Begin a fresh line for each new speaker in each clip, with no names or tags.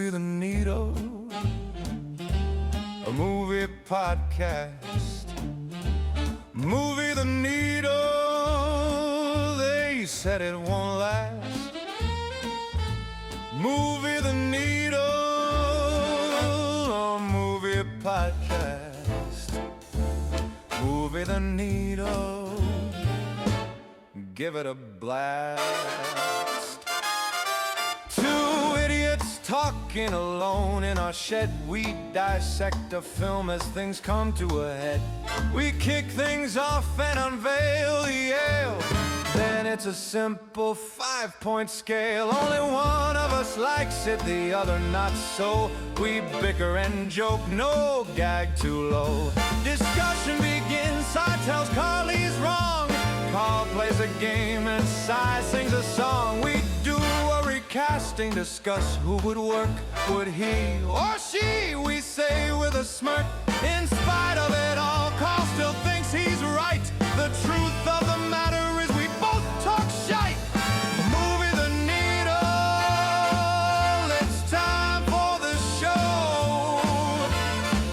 Movie the Needle, a movie podcast. Movie the Needle, they said it won't last. Movie the Needle, a movie podcast. Movie the Needle, give it a blast. Two idiots talking alone in our shed. We dissect a film as things come to a head. We kick things off and unveil the ale. Then it's a simple 5-point scale. Only one of us likes it, the other not so. We bicker and joke, no gag too low. Discussion begins, Si tells Carl he's wrong. Carl plays a game and Si sings a song. We do a recasting, discuss who would work. Would he or she, we say with a smirk. In spite of it all, Carl still thinks he's right. The truth of the matter is we both talk shite. Movie the Needle, it's time for the show.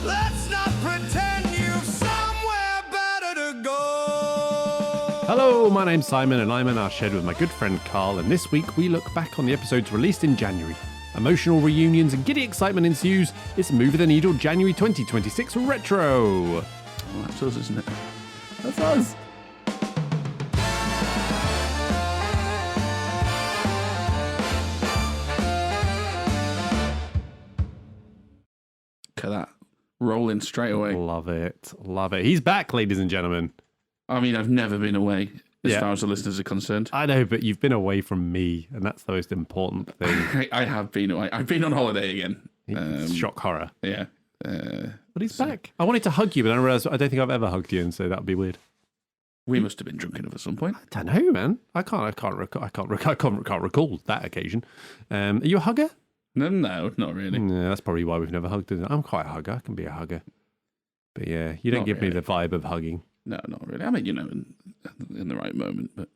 Let's not pretend you've somewhere better to go.
Hello, my name's Simon and I'm in our shed with my good friend Carl, and this week we look back on the episodes released in January. Emotional reunions and giddy excitement ensues. It's Movie the Needle January 2026 Retro.
Well, that's us, isn't it? That's us. Look at that. Rolling straight away.
Love it. Love it. He's back, ladies and gentlemen.
I mean, I've never been away as far as the listeners are concerned.
I know, but you've been away from me, and that's the most important thing.
I have been away. I've been on holiday again.
Shock horror.
Yeah.
But he's back. I wanted to hug you, but I realised I don't think I've ever hugged you, and so that would be weird.
We must have been drunk enough at some point.
I don't know, man. I can't recall that occasion. Are you a hugger?
No, not really.
Yeah, that's probably why we've never hugged. I'm quite a hugger. I can be a hugger. But yeah, you don't
Not
give me
really.
the vibe of hugging.
No, not really. I mean, in the right moment, but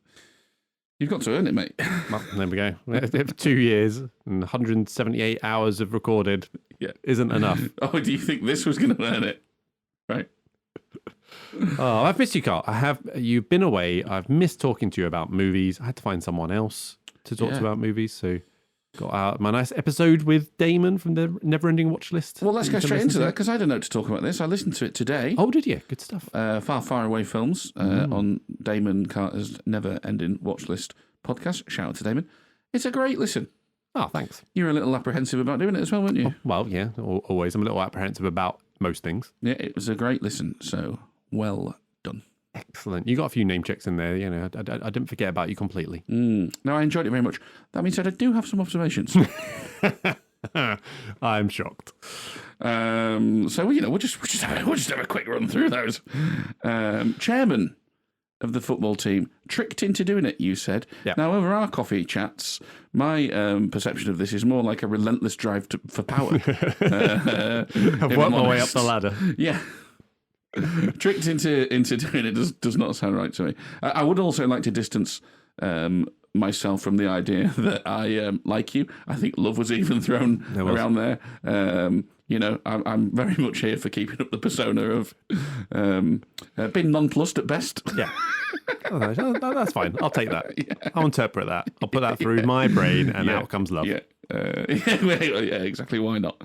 you've got to earn it, mate.
Well, there we go. 2 years and 178 hours of recorded isn't enough.
Oh, do you think this was going to earn it? Right.
Oh, I've missed you, Carl. You've been away. I've missed talking to you about movies. I had to find someone else to talk to about movies, so got out my nice episode with Damon from the Never-Ending Watch List.
Well, let's go straight into that, because I don't know to talk about this. I listened to it today.
Oh, did you? Good stuff.
Far, Far Away Films on Damon Carter's Never-Ending Watch List podcast. Shout out to Damon. It's a great listen.
Oh, thanks.
You were a little apprehensive about doing it as well, weren't you?
Oh, well, yeah, always. I'm a little apprehensive about most things.
Yeah, it was a great listen, so well done.
Excellent. You got a few name checks in there. You know, I didn't forget about you completely.
No, I enjoyed it very much. That being said, I do have some observations.
I'm shocked.
So we'll just have a quick run through those. Chairman of the football team tricked into doing it, you said.
Yeah.
Now, over our coffee chats, my perception of this is more like a relentless drive for power.
I've worked my way up the ladder.
Yeah. Tricked into doing it does not sound right to me. I would also like to distance myself from the idea that I like you. I think love was even thrown around there. I'm very much here for keeping up the persona of being nonplussed at best.
Yeah. Oh, that's fine. I'll take that. Yeah. I'll interpret that. I'll put that through my brain, and out comes love.
Yeah. Yeah, exactly. Why not?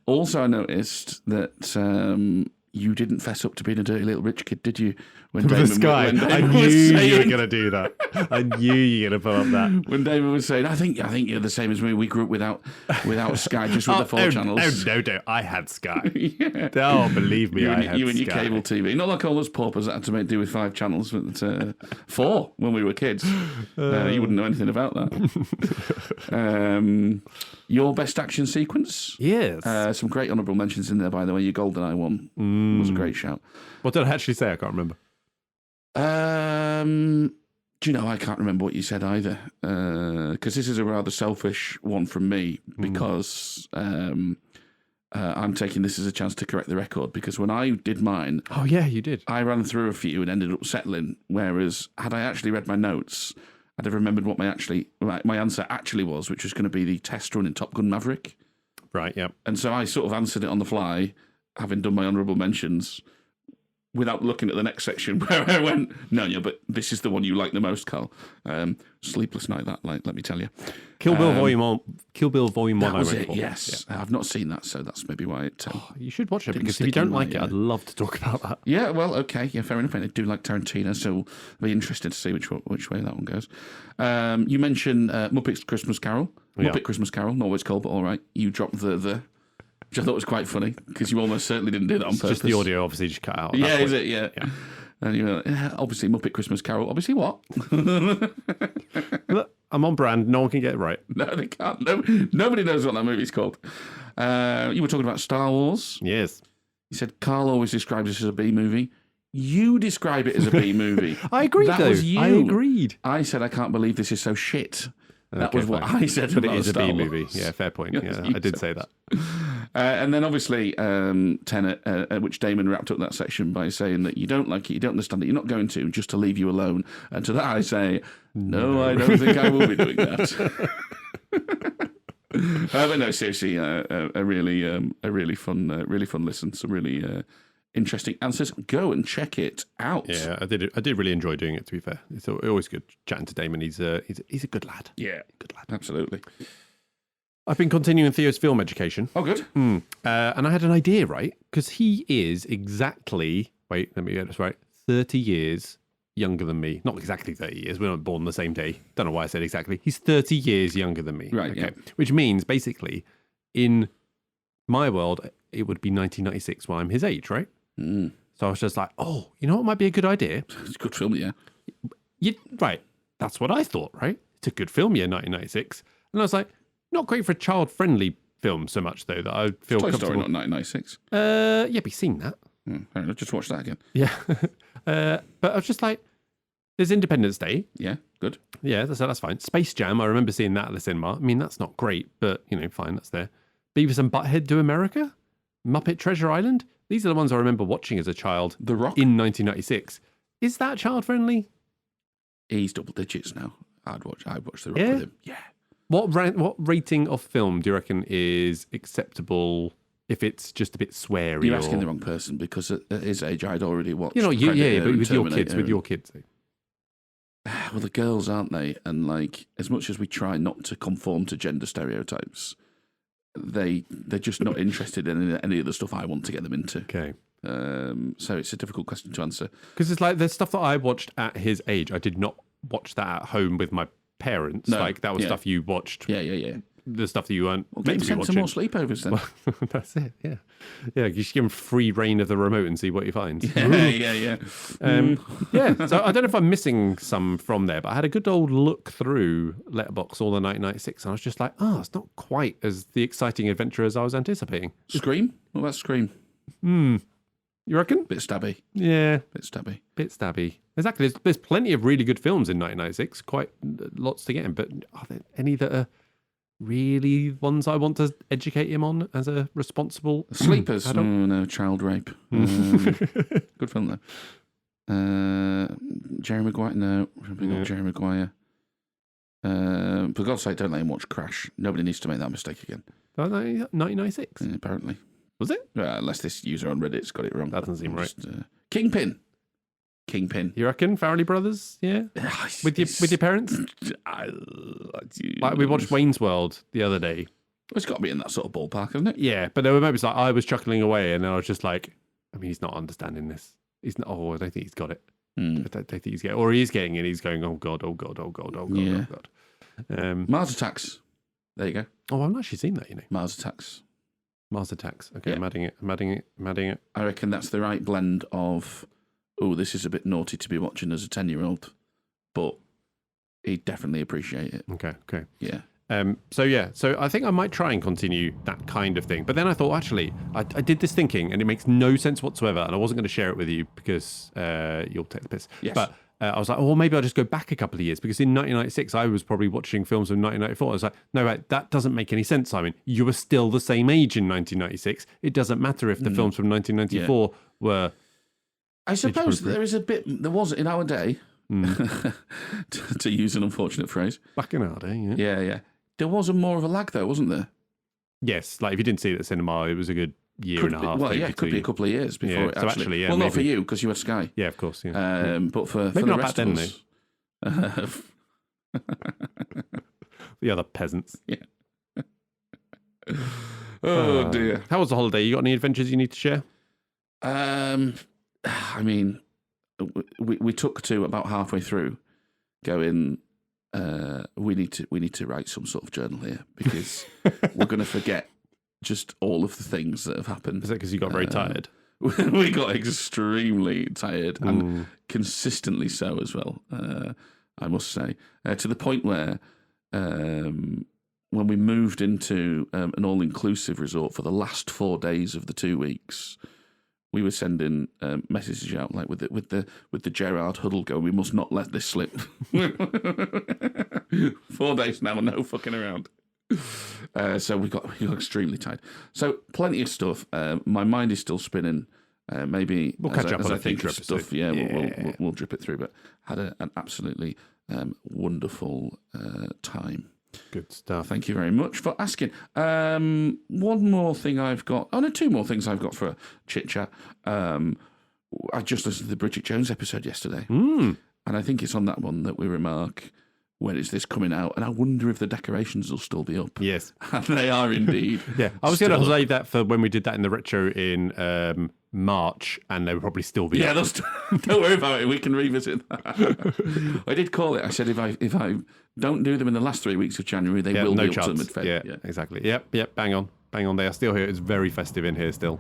Also, I noticed that you didn't fess up to being a dirty little rich kid, did you? When
I knew you were going to do that. I knew you were going to pull up that.
When Damon was saying, I think you're the same as me. We grew up without Sky, just with the 4 channels.
Oh, no. I had Sky. Yeah. Oh, believe me, I had Sky.
You and your cable TV. Not like all us paupers that had to make do with 5 channels, but 4 when we were kids. You wouldn't know anything about that. Your best action sequence?
Yes.
Some great honourable mentions in there, by the way. Your GoldenEye one was a great shout.
What did I actually say? I can't remember.
Do you know, I can't remember what you said either, because this is a rather selfish one from me, because I'm taking this as a chance to correct the record, because when I did mine...
Oh, yeah, you did.
I ran through a few and ended up settling, whereas had I actually read my notes, I'd have remembered what my answer actually was, which was going to be the test run in Top Gun Maverick.
Right, yeah.
And so I sort of answered it on the fly, having done my honourable mentions, without looking at the next section where I went, no, but this is the one you like the most, Carl. Sleepless night, let me tell you.
Kill Bill Volume 1. Kill Bill Volume 1.
That was
I went
it,
for.
yes.
Yeah.
I've not seen that, so that's maybe why it...
You should watch it, because if
stick
you don't
in my,
like it, I'd love to talk about that.
Yeah, well, okay, yeah, fair enough. I do like Tarantino, so I'll be interested to see which way that one goes. You mentioned Muppet Christmas Carol. Muppet Christmas Carol, not what it's called, but all right. You dropped the which I thought was quite funny, because you almost certainly didn't do that on purpose.
Just the audio, obviously, just cut out.
Yeah, is it? Yeah. And you were like, obviously Muppet Christmas Carol. Obviously what?
Look, I'm on brand. No one can get it right.
No, they can't. Nobody knows what that movie's called. You were talking about Star Wars.
Yes.
You said Carl always describes this as a B movie. You describe it as a B movie.
I agreed,
that
though.
Was you.
I agreed.
I said, I can't believe this is so shit. That
Okay,
was what
fine.
I said
But
about
it is a
Star
B
Wars.
movie. Yeah, fair point.
Yes,
Yeah,
you
I did
said
say that.
And then obviously Tenet, which Damon wrapped up that section by saying that you don't like it, you don't understand it, you're not going to, just to leave you alone. And to that I say, no. I don't think I will be doing that. But no, seriously, a really fun listen. Some really interesting answers. Go and check it out.
Yeah, I did really enjoy doing it, to be fair. It's always good chatting to Damon. He's a good lad.
Yeah,
Good lad.
absolutely.
I've been continuing Theo's film education.
Oh, good.
And I had an idea, right? Because he is exactly, wait, let me get this right, 30 years younger than me. Not exactly 30 years. We weren't born the same day. Don't know why I said exactly. He's 30 years younger than me.
Right,
Okay.
yeah.
Which means, basically, in my world, it would be 1996 when I'm his age, right?
Mm.
So I was just like, oh, you know what might be a good idea?
It's a good film, yeah.
Right. That's what I thought, right? It's a good film year, 1996. And I was like, not great for a child-friendly film so much, though, that I feel
Toy
comfortable.
Story, not 1996.
Yeah, but you've seen that.
Fair enough. Just watch that again.
Yeah. But I was just like, there's Independence Day.
Yeah, good.
Yeah, that's fine. Space Jam, I remember seeing that at the cinema. I mean, that's not great, but, fine, that's there. Beavis and Butthead Do America? Muppet Treasure Island? These are the ones I remember watching as a child.
The Rock?
In 1996. Is that child-friendly?
He's double digits now. I'd watch The Rock
Yeah?
with him. Yeah.
What rating of film do you reckon is acceptable if it's just a bit sweary?
You're asking the wrong person, because at his age I'd already watched
but
Predator and
with your
Terminator.
kids, with your kids.
Well, the girls, aren't they? And like, as much as we try not to conform to gender stereotypes, they're just not interested in any of the stuff I want to get them into.
Okay.
So it's a difficult question to answer.
Because it's like the stuff that I watched at his age, I did not watch that at home with my parents.
No,
Like that was
yeah.
stuff you watched.
Yeah.
The stuff that you weren't
Well,
meant
get
to be
some
watching.
more sleepovers then.
That's it. Yeah. Yeah. You should give him free reign of the remote and see what he finds.
Yeah.
Yeah. So I don't know if I'm missing some from there, but I had a good old look through Letterboxd all the 1996, and I was just like, it's not quite as the exciting adventure as I was anticipating.
Scream? What about Scream?
You reckon?
Bit stabby.
Yeah.
Bit stabby.
Bit stabby. Exactly. There's plenty of really good films in 1996, quite lots to get in, but are there any that are really ones I want to educate him on as a responsible
Sleepers.
adult?
No, child rape. Good film though. Jerry Maguire. No, we got Jerry Maguire. For God's sake, don't let him watch Crash. Nobody needs to make that mistake again.
1996.
Apparently.
Was it?
Unless this user on Reddit's got it wrong.
That doesn't seem right.
Kingpin.
You reckon? Farrelly Brothers? Yeah. With your parents? Like we watched Wayne's World the other day.
It's got to be in that sort of ballpark, hasn't it?
Yeah, but there were moments like I was chuckling away, and I was just like, I mean, he's not understanding this. He's not. Oh, I don't think he's got it. I don't think he's getting, or he is getting it. He's going, oh god, oh god, oh god, oh god,
Yeah.
oh god.
Mars Attacks. There you go.
Oh, I've not actually seen that.
Mars Attacks.
Mars Attacks. Okay,
Yeah.
I'm adding it.
I reckon that's the right blend of, this is a bit naughty to be watching as a 10-year-old, but he'd definitely appreciate it.
Okay.
Yeah.
So I think I might try and continue that kind of thing. But then I thought, actually, I did this thinking, and it makes no sense whatsoever, and I wasn't going to share it with you because you'll take the piss.
Yes.
But I was like, maybe I'll just go back a couple of years, because in 1996, I was probably watching films from 1994. I was like, no, right, that doesn't make any sense, Simon. You were still the same age in 1996. It doesn't matter if the films from 1994 were...
I suppose there was in our day, to use an unfortunate phrase.
Back in our day, yeah.
Yeah. There was more of a lag, though, wasn't there?
Yes, like if you didn't see it at the cinema, it was a good year and a half.
Well, yeah, it could be a couple of years before it
so
actually...
yeah,
well,
maybe.
not for you, because you had Sky.
Yeah, of course, yeah.
But for
maybe
the
not
rest
back
of
then,
us...
The other peasants.
Yeah. Oh, dear.
How was the holiday? You got any adventures you need to share?
I mean, we took to about halfway through going... we need to write some sort of journal here because we're going to forget just all of the things that have happened.
Is that because you got very tired?
We got extremely tired and consistently so as well, I must say, to the point where when we moved into an all-inclusive resort for the last 4 days of the 2 weeks, we were sending messages out like with the Gerard Huddle going, we must not let this slip. 4 days now, no fucking around. So we got extremely tired. So plenty of stuff. My mind is still spinning. Maybe
we'll catch up on
I think of stuff.
Yeah.
We'll drip it through. But had an absolutely wonderful time.
Good stuff.
Thank you very much for asking. One more thing I've got. Oh no, two more things I've got for a chit chat. I just listened to the Bridget Jones episode yesterday, and I think it's on that one that we remark, when is this coming out? And I wonder if the decorations will still be up.
Yes,
and they are indeed.
Yeah, I was going to say that for when we did that in the retro in March, and they will probably still be.
Yeah, don't worry about it. We can revisit that. I did call it. I said if I don't do them in the last 3 weeks of January, they will be up to the mid-Feb.
Yeah, exactly. Yep. Bang on. They are still here. It's very festive in here still.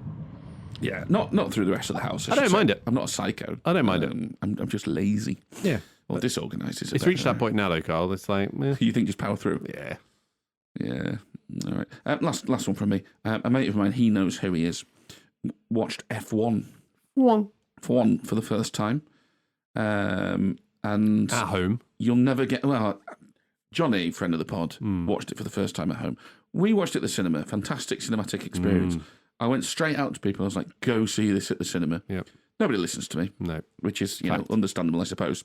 Yeah, not through the rest of the house.
I don't mind it.
I'm not a psycho.
I don't mind it.
I'm just lazy.
Yeah.
Or disorganised.
It's reached that point now, though, Carl. It's like,
you think just power through?
Yeah.
Yeah. All right. Last one from me. A mate of mine, he knows who he is, watched F1. For the first time. And
at home.
You'll never get... Well, Johnny, friend of the pod, watched it for the first time at home. We watched it at the cinema. Fantastic cinematic experience. I went straight out to people. I was like, go see this at the cinema.
Yep.
Nobody listens to me.
No.
Which is, understandable, I suppose.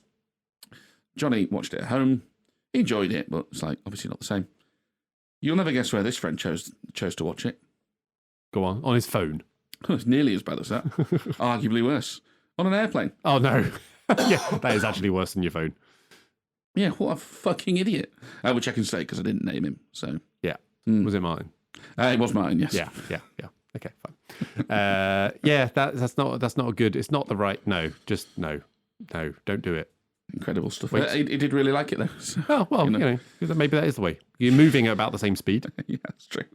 Johnny watched it at home. He enjoyed it, but it's like, obviously not the same. You'll never guess where this friend chose to watch it.
Go on his phone.
It's nearly as bad as that. Arguably worse. On an airplane.
Oh, no. Yeah, that is actually worse than your phone.
Yeah, what a fucking idiot. Which I can say because I didn't name him. So
yeah. Was it mine?
It was mine, yes.
Yeah. Okay, fine. That's not a good. It's not the right. No, just no, don't do it.
Incredible stuff. He did really like it though. So,
oh well, maybe that is the way. You're moving at about the same speed.
Yeah, that's true.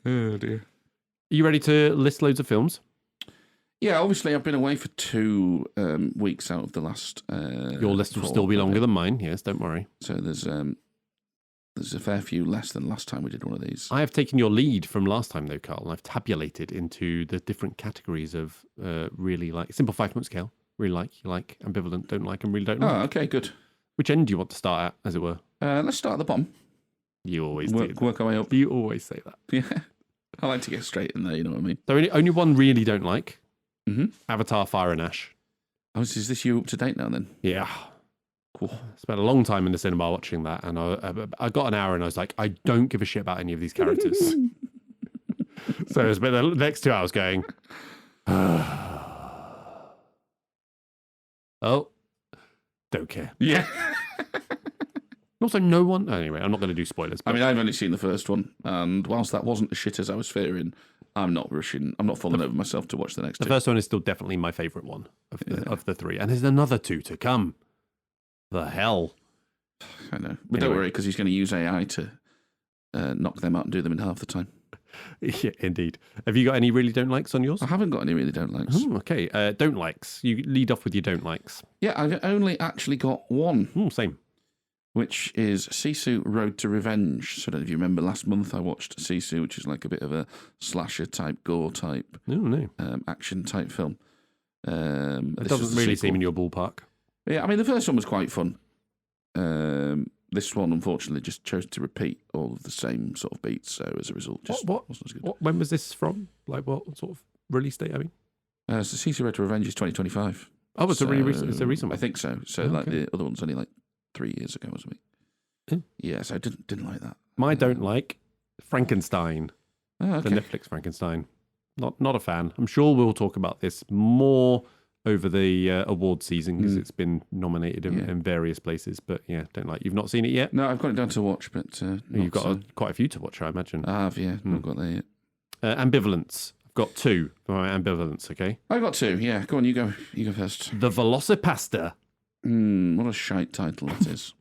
Oh dear.
Are you ready to list loads of films?
Yeah, obviously I've been away for 2 weeks out of the last.
Your list will still be longer than mine. Yes, don't worry.
So there's a fair few less than last time we did one of these.
I have taken your lead from last time though, Carl, and I've tabulated into the different categories of really like simple 5-point scale. Really like, you like, ambivalent, don't like, and really don't like.
Oh, okay, good.
Which end do you want to start at, as it were?
Let's start at the bottom.
You always
work our way up.
You always say that.
Yeah, I like to get straight in there. You know what I mean?
So only one really don't like.
Mm-hmm.
Avatar: Fire and Ash.
Oh, is this you up to date now then?
Yeah.
Cool.
Spent a long time in the cinema watching that, and I got an hour, and I was like, I don't give a shit about any of these characters. So it was about the next 2 hours going. Oh, don't care.
Yeah.
Also, no one. Anyway, I'm not going to do spoilers.
I mean, I've only seen the first one, and whilst that wasn't as shit as I was fearing, I'm not rushing. I'm not falling over myself to watch the next two.
The first one is still definitely my favourite one of the 3, and there's another 2 to come. The hell.
I know, but don't worry, because he's going to use AI to knock them out and do them in half the time.
Yeah, indeed. Have you got any really don't likes on yours?
I haven't got any really don't likes.
Okay, don't likes. You lead off with your don't likes.
Yeah, I've only actually got one.
Same.
Which is Sisu Road to Revenge. So I don't know if you remember last month I watched Sisu, which is like a bit of a slasher type, gore type, action type film.
It doesn't really seem in your ballpark.
Yeah, I mean the first one was quite fun. This one, unfortunately, just chose to repeat all of the same sort of beats. So as a result, just wasn't as good.
When was this from? Like what sort of release date? I mean,
so Sisu Road to Revenge is 2025.
Oh, it's a really recent. It's a recent one.
I think so. So like the other one's only like 3 years ago or something. Yeah, so I didn't like that.
I don't like Frankenstein.
Oh,
The Netflix Frankenstein. Not a fan. I'm sure we'll talk about this more over the award season because it's been nominated in various places. But yeah, don't like. You've not seen it yet?
No, I've got it down to watch, but
You've got quite a few to watch, I imagine.
I have, yeah. Not got there yet.
Ambivalence. I've got 2 for my ambivalence. Okay.
I've got 2. Yeah, go on. You go first.
The Velocipasta.
What a shite title that is.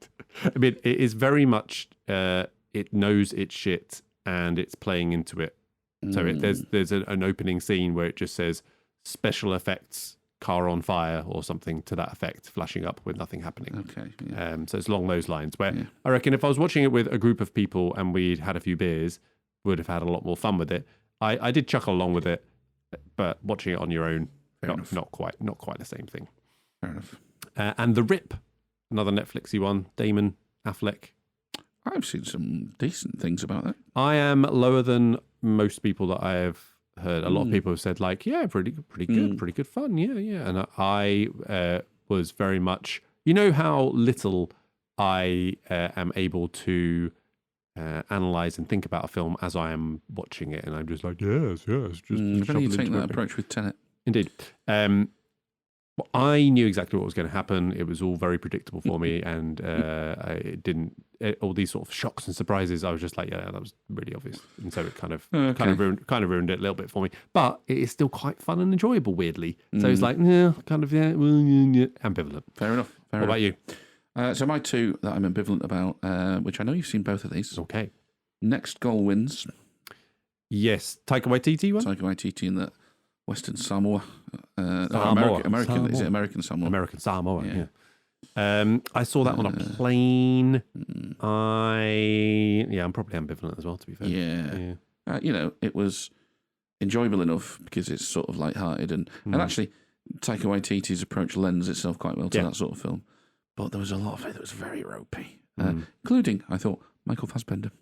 I mean, it is very much. It knows its shit and it's playing into it. So there's an opening scene where it just says special effects, car on fire, or something to that effect, flashing up with nothing happening.
Okay. Yeah.
So it's along those lines. Where I reckon if I was watching it with a group of people and we'd had a few beers, would have had a lot more fun with it. I did chuckle along with it, but watching it on your own, not quite the same thing.
Fair enough.
And The Rip, another Netflixy one, Damon Affleck.
I've seen some decent things about that.
I am lower than most people that I have heard. A lot of people have said like, yeah, pretty good fun. Yeah. And I was very much, you know how little I am able to analyze and think about a film as I am watching it, and I'm just like, yes, just.
I bet you take that approach with Tenet.
Indeed. Well, I knew exactly what was going to happen. It was all very predictable for me, and it didn't. All these sort of shocks and surprises, I was just like, yeah, that was really obvious, and so it kind of ruined it a little bit for me. But it is still quite fun and enjoyable, weirdly. So it's like, ambivalent.
Fair enough.
What about you?
So my 2 that I'm ambivalent about, which I know you've seen both of these.
Okay.
Next Goal Wins.
Yes, Taika Waititi one.
Taika Waititi in the Western Samoa.
Samoa.
American.
Samoa.
Is it American Samoa?
American Samoa.
Yeah.
I saw that on a plane. I'm probably ambivalent as well, to be fair.
Yeah. It was enjoyable enough because it's sort of lighthearted and actually Taika Waititi's approach lends itself quite well to that sort of film. But there was a lot of it that was very ropey, including, I thought, Michael Fassbender.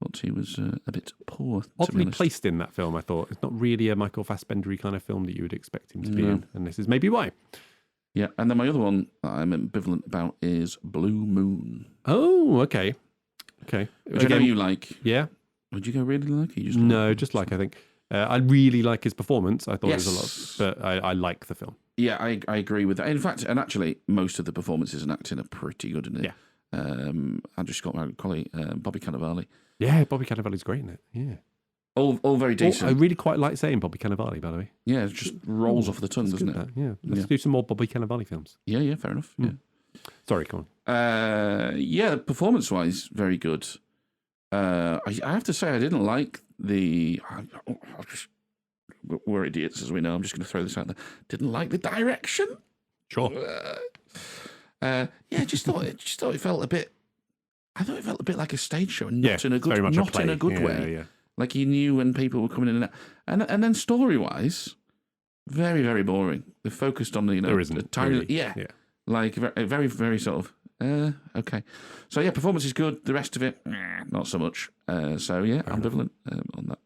Thought he was a bit poor.
Oddly placed in that film, I thought. It's not really a Michael Fassbender-y kind of film that you would expect him to be in, and this is maybe why.
Yeah, and then my other one that I'm ambivalent about is Blue Moon.
Oh, okay.
Which I know you like.
Yeah.
Would you go really like it?
Just like, I think. I really like his performance. I thought it was a lot, but I like the film.
Yeah, I agree with that. In fact, and actually, most of the performances and acting are pretty good in it.
Yeah.
Andrew Scott McCauley, Bobby Cannavale.
Yeah, Bobby Cannavale's great in it. Yeah.
All very decent.
I really quite like saying Bobby Cannavale, by the way.
Yeah, it just rolls off the tongue, doesn't it?
Yeah. Let's do some more Bobby Cannavale films.
Yeah, fair enough. Yeah.
Sorry, come on.
Performance-wise, very good. I have to say, I didn't like we're idiots, as we know. I'm just going to throw this out there. Didn't like the direction.
Sure.
Just thought it felt a bit. I thought it felt a bit like a stage show, not in a good way.
Yeah.
Like you knew when people were coming in and out. And then story-wise, very, very boring. They focused on
there isn't
the tiny,
really.
like very, very sort of okay. So yeah, performance is good. The rest of it, not so much. So yeah, ambivalent on that.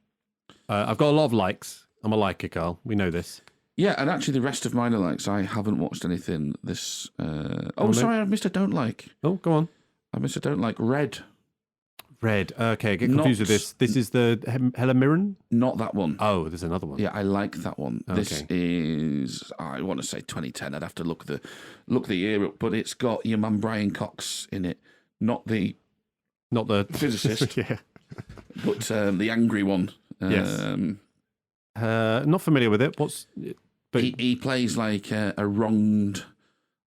I've got a lot of likes. I'm a liker, Carl. We know this.
Yeah, and actually the rest of mine are likes. I haven't watched anything this. Sorry, I missed a don't like.
Oh, go on.
I missed a don't like. Red.
Okay, get confused with this. This is the Helen Mirren?
Not that one.
Oh, there's another one.
Yeah, I like that one. Okay. This is, I want to say 2010. I'd have to look the year up, but it's got your man Brian Cox in it, not the physicist,
yeah,
but the angry one.
Yes. Not familiar with it. But
he plays like a wronged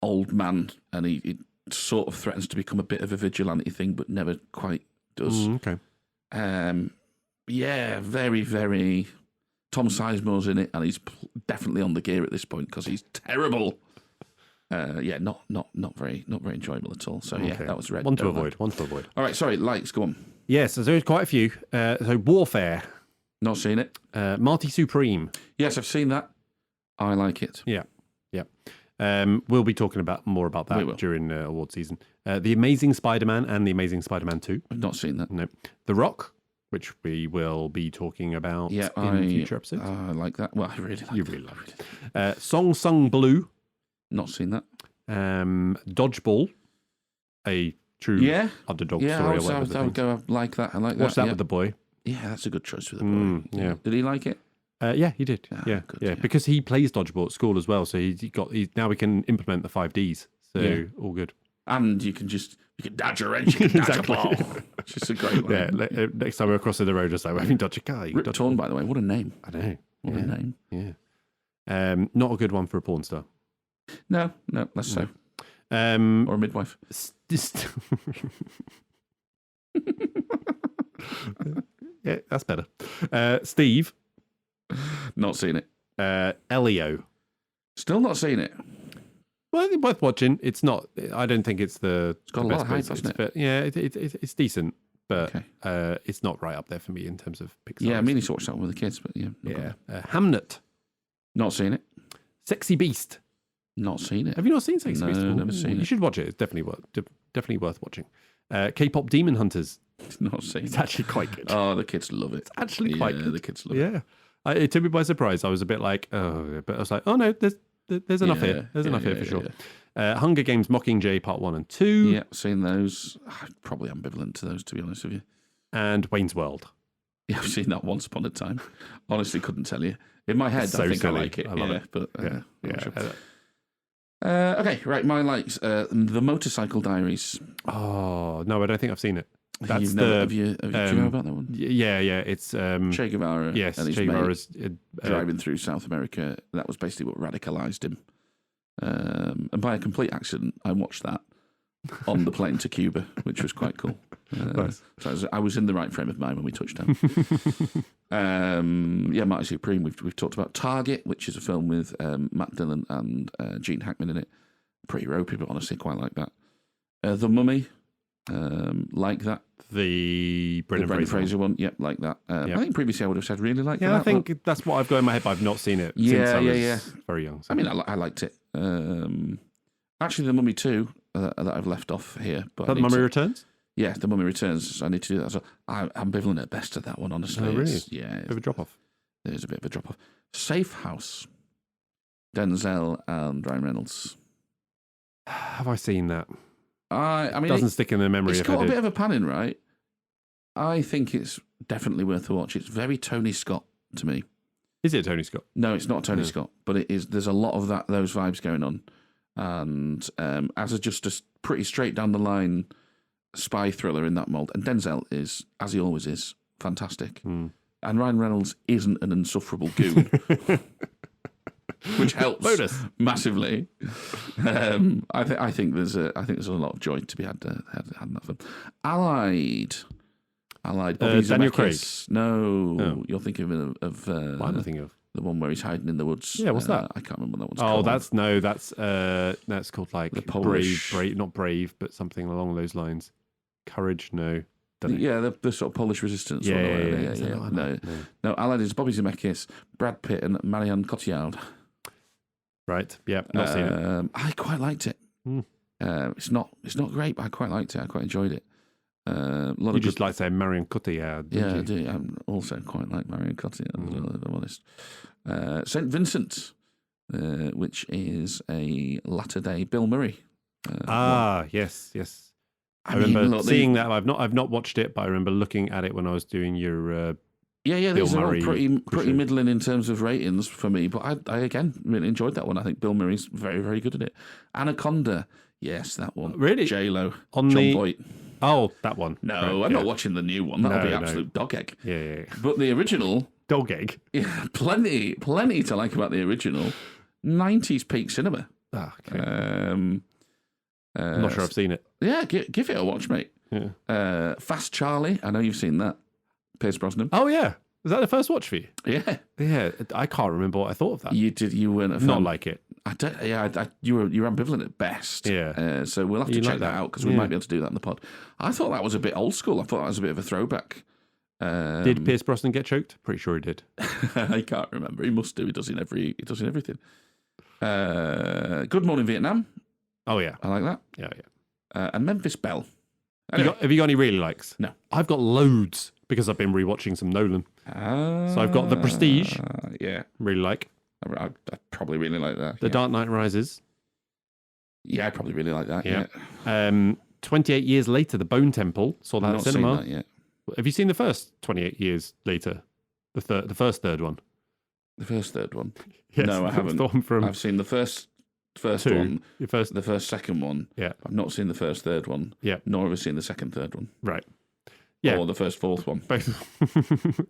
old man, and he sort of threatens to become a bit of a vigilante thing, but never quite does.
Okay.
Very, very. Tom Sizemore's in it, and he's definitely on the gear at this point because he's terrible. Not very enjoyable at all. So yeah, that was Red.
One to avoid.
All right, sorry, likes, go on.
Yes, there's quite a few. So Warfare.
Not seen it.
Marty Supreme.
Yes, I've seen that. I like it.
Yeah. We'll be talking more about that during award season. The Amazing Spider-Man and The Amazing Spider-Man 2.
I've not seen that.
No. The Rock, which we will be talking about in future episodes.
I like that. Well, I really like
You really like it. Song Sung Blue.
Not seen that.
Dodgeball, a true underdog story.
I would go like that. I like that.
Watch that with the boy.
Yeah, that's a good choice with the boy.
Yeah.
Did he like it?
Yeah, he did.
Good,
because he plays dodgeball at school as well. So now we can implement the 5Ds. So all good.
And you can dodge a wrench, you can dodge a ball. It's just a great one.
Yeah, next time we're crossing the road, just like, having dodge a car.
Rip Torn, by the way, what a name.
I know.
What a name.
Yeah. Not a good one for a porn star.
No, less so. Or a midwife.
Yeah, that's better. Steve.
Not seen it.
Elio.
Still not seen it.
Well, it's worth watching. It's not. I don't think it's the.
It's got a lot of hype, hasn't it?
Yeah, it's decent, but it's not right up there for me in terms of Pixar.
Yeah, I mean, to watch that one with the kids, but
Hamnet.
Not seen it.
Sexy Beast.
Not seen it.
Have you not seen Sexy Beast?
No, never seen it.
You should watch it. It's definitely worth watching. K-pop Demon Hunters.
Not seen.
It's actually quite good.
Oh, the kids love it.
It's actually quite good.
The kids love it.
Yeah, it took me by surprise. I was a bit like, oh, but I was like, oh no, there's enough here. There's enough here for sure. Hunger Games Mockingjay Part 1 and 2.
Yeah, seen those. I'm probably ambivalent to those, to be honest with you.
And Wayne's World.
Yeah, I've seen that once upon a time. Honestly, couldn't tell you. In my head, I think
silly.
I like it.
I love it.
But
Sure.
Okay, right. My likes. The Motorcycle Diaries.
Oh no, I don't think I've seen it. That's
do you know about that one?
Yeah. It's
Che Guevara.
Yes,
and his
Che Guevara's
driving through South America. That was basically what radicalized him. And by a complete accident, I watched that on the plane to Cuba, which was quite coal.
Nice.
So I was in the right frame of mind when we touched down. Mighty Supreme. We've talked about Target, which is a film with Matt Dillon and Gene Hackman in it. Pretty ropey, but honestly, quite like that. The Mummy, like that.
The
Brendan Fraser one, yep, like that. I think previously I would have said really like that.
Yeah, I think that's what I've got in my head, but I've not seen it since I was very young. So.
I mean, I liked it. Actually, The Mummy 2 that I've left off here. But
The Mummy Returns?
Yeah, The Mummy Returns. I need to do that. So I'm ambivalent at best at that one, honestly.
Oh, really?
It's
a bit of a drop-off.
There's a bit of a drop-off. Safe House. Denzel and Ryan Reynolds.
Have I seen that?
I mean,
it doesn't stick in the memory.
It's got a bit of a panning, right? I think it's definitely worth a watch. It's very Tony Scott to me.
Is it Tony Scott?
No, it's not Tony Scott, but it is. There's a lot of those vibes going on, and as just a pretty straight down the line spy thriller in that mold. And Denzel is, as he always is, fantastic. And Ryan Reynolds isn't an insufferable goon. Which helps massively. I think there's a lot of joy to be had in that film. Allied. Bobby
Daniel Craig.
No, you're thinking of
what am I thinking of?
The one where he's hiding in the woods.
Yeah, what's that?
I can't remember what that one's
called.
Oh,
that's called like
the Polish...
brave, not brave, but something along those lines. Courage, no.
Yeah, the sort of Polish resistance.
Yeah.
No, Allied is Bobby Zemeckis, Brad Pitt, and Marion Cotillard.
Right. Yeah. Not seen it.
I quite liked it. It's not great, but I quite liked it. I quite enjoyed it.
You just like saying Marion Cotillard.
Yeah, I do. I'm also quite like Marion Cotillard, if I'm honest. St. Vincent, which is a latter-day Bill Murray.
Yes. I remember seeing that. I've not watched it, but I remember looking at it when I was doing your.
These are all pretty middling in terms of ratings for me. But I again really enjoyed that one. I think Bill Murray's very, very good at it. Anaconda, yes, that one.
Really?
J-Lo,
John
Voight.
Oh, that one.
No, right, I'm not watching the new one. That'll be absolute dog egg.
Yeah.
But the original...
Dog egg?
Yeah, plenty to like about the original. 90s peak cinema.
Okay. I'm not sure I've seen it.
Yeah, give it a watch, mate.
Yeah.
Fast Charlie, I know you've seen that. Pierce Brosnan.
Oh, yeah. Was that the first watch for you?
Yeah.
Yeah, I can't remember what I thought of that.
You weren't a fan.
Not like it.
You were ambivalent at best.
Yeah.
So we'll have to check that out because we might be able to do that in the pod. I thought that was a bit old school. I thought that was a bit of a throwback.
Did Pierce Brosnan get choked? Pretty sure he did.
I can't remember. He must do. He does in everything. Good Morning Vietnam.
Oh yeah,
I like that.
Yeah.
And Memphis Belle. Anyway.
Have you got any really likes?
No.
I've got loads because I've been rewatching some Nolan. So I've got The Prestige.
Yeah.
Really like.
I probably really like that.
The Dark Knight Rises.
Yeah, I probably really like that.
Yeah.
Yeah.
28 years later, The Bone Temple. Saw that
I've
at
not
cinema.
seen that yet.
Have you seen the first 28 years later? The first third one?
The first third one?
Yes,
No, I haven't.
The one from
I've seen the first
two.
one,
Your first,
the first second one.
Yeah.
I've not seen the first third one.
Yeah.
Nor have I seen the second third one.
Right. Yeah.
Or the first fourth one,
Both.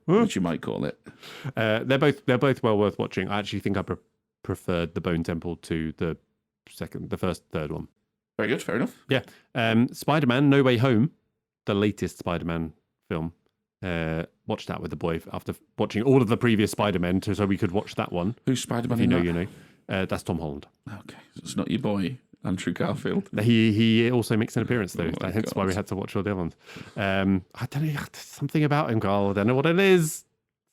which you might call it.
They're both well worth watching. I actually think I preferred The Bone Temple to the first third one.
Very good. Fair enough.
Yeah. Spider-Man No Way Home, the latest Spider-Man film. Watched that with the boy after watching all of the previous Spider-Men, so we could watch that one.
Who's Spider-Man?
If you
in
know,
that?
you know. That's Tom Holland.
Okay, so it's not your boy Andrew Garfield.
He also makes an appearance though.
Oh my
Hence why
God.
we had to watch all the other ones. I don't know, something about him, Carl. I don't know what it is.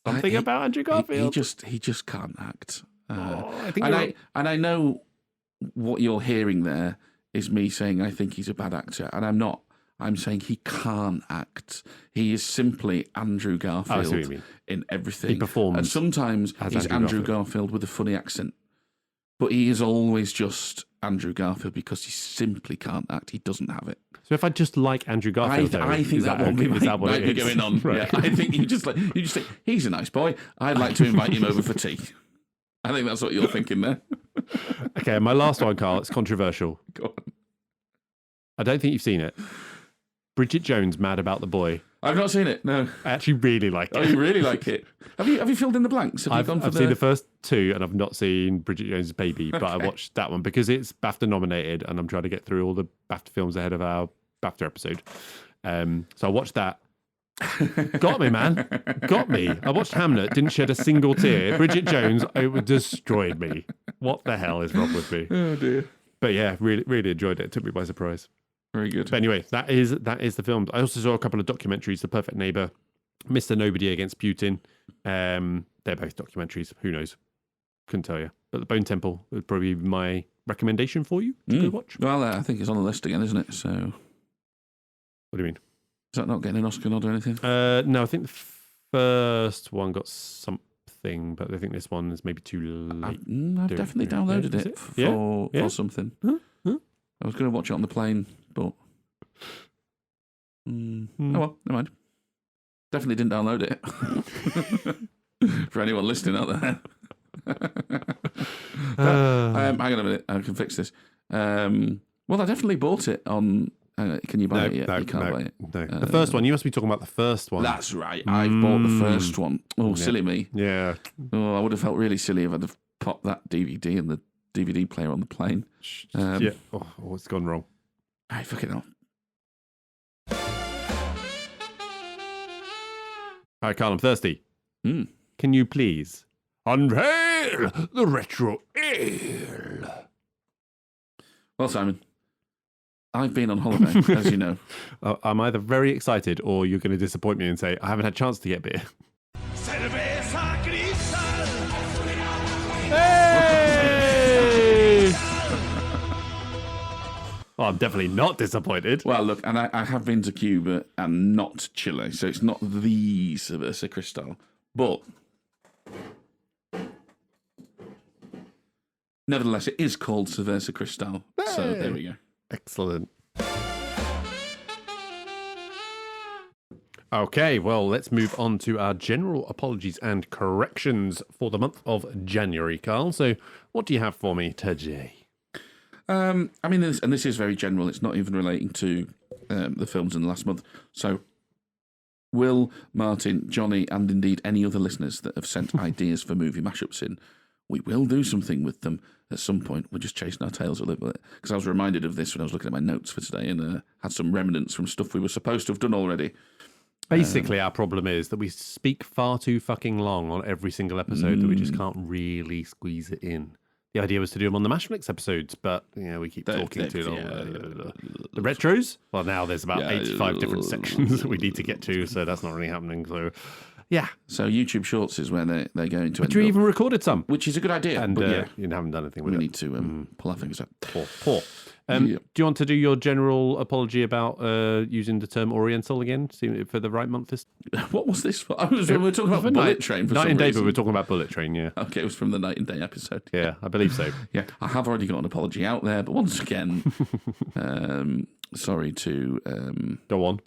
Something about Andrew Garfield.
He just can't act.
I think
and I know what you're hearing there is me saying I think he's a bad actor, and I'm not. I'm saying he can't act. He is simply Andrew
I see what you
Garfield
mean.
in everything.
He performs
and sometimes
as
he's
Andrew
Andrew Garfield with a funny accent. But he is always just Andrew Garfield because he simply can't act. He doesn't have it.
So if I just like Andrew Garfield,
I think that one might be going on.
Right.
Yeah, I think you just think he's a nice boy. I'd like to invite him over for tea. I think that's what you're thinking there.
Okay, my last one, Carl. It's controversial.
Go on.
I don't think you've seen it. Bridget Jones, Mad About the Boy.
I've not seen it. No.
I actually really like it.
Oh, you really like it? Have you filled in the blanks? Have you gone for
I've seen the first two, and I've not seen Bridget Jones' Baby, but I watched that one because it's BAFTA nominated, and I'm trying to get through all the BAFTA films ahead of our BAFTA episode. So I watched that. Got me, man. Got me. I watched Hamlet, didn't shed a single tear. Bridget Jones, it destroyed me. What the hell is wrong with me?
Oh dear.
But yeah, really, really enjoyed it. It took me by surprise.
Very good.
But anyway, that is the film. I also saw a couple of documentaries: The Perfect Neighbor, Mr. Nobody Against Putin. They're both documentaries. Who knows? Couldn't tell you. But The Bone Temple would probably be my recommendation for you to go watch.
Well, I think it's on the list again, isn't it? So,
What do you mean?
is that not getting an Oscar nod or anything?
No, I think the first one got something, but I think this one is maybe too late.
I've definitely downloaded
Is
it
Yeah?
for something.
Huh?
I was going to watch it on the plane, but oh well, never mind. Definitely didn't download it. For anyone listening out there. Hang on a minute, I can fix this. Well, I definitely bought it on. Can you buy it yet? You can't buy it.
No. The first one. You must be talking about the first one.
That's right. I bought the first one. Oh, silly me.
Yeah.
Oh, I would have felt really silly if I'd have popped that DVD and the DVD player on the plane.
Yeah. Oh, it's gone wrong.
I fucking hell.
All right, Carl, I'm thirsty.
Mm.
Can you please unveil the retro ale?
Well, Simon, I've been on holiday, as you know.
I'm either very excited or you're going to disappoint me and say, I haven't had a chance to get beer. Hey! Well, I'm definitely not disappointed.
Well, look, and I have been to Cuba and not Chile, so it's not the Cerveza Cristal, but nevertheless, it is called Cerveza Cristal. So there we go.
Excellent. Okay, well, let's move on to our general apologies and corrections for the month of January, Carl. So, what do you have for me today?
I mean, this is very general. It's not even relating to the films in the last month. So, Will, Martin, Johnny, and indeed any other listeners that have sent ideas for movie mashups in, we will do something with them at some point. We're just chasing our tails a little bit. Because I was reminded of this when I was looking at my notes for today and had some remnants from stuff we were supposed to have done already.
Basically, our problem is that we speak far too fucking long on every single episode that we just can't really squeeze it in. The idea was to do them on the Mashlix episodes, but we keep talking too long. The retros? Well, now there's about 85 different sections that we need to get to, so that's not really happening. So, Yeah.
So YouTube Shorts is where they're going to
But
end
you
up,
even recorded some.
which is a good idea.
And
but yeah,
you haven't done anything with
we
it.
need to pull our fingers out.
Poor.
Yeah.
Do you want to do your general apology about using the term Oriental again for the right month?
What was this for? We were talking about Bullet Train for
Night
some
and Day,
reason.
but we're talking about Bullet Train, yeah.
Okay, it was from the Night and Day episode.
Yeah, I believe so.
Yeah, I have already got an apology out there, but once again, sorry to...
Go on.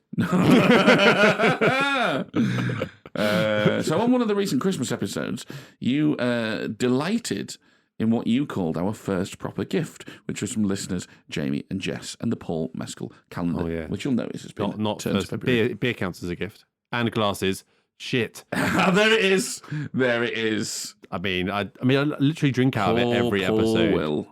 So on one of the recent Christmas episodes, you delighted in what you called our first proper gift, which was from listeners Jamie and Jess and the Paul Mescal calendar, which you'll notice has been
not
turned to
first,
February.
beer counts as a gift. And glasses. Shit.
There it is. There it is.
I mean, I literally drink out of it every episode.
Will.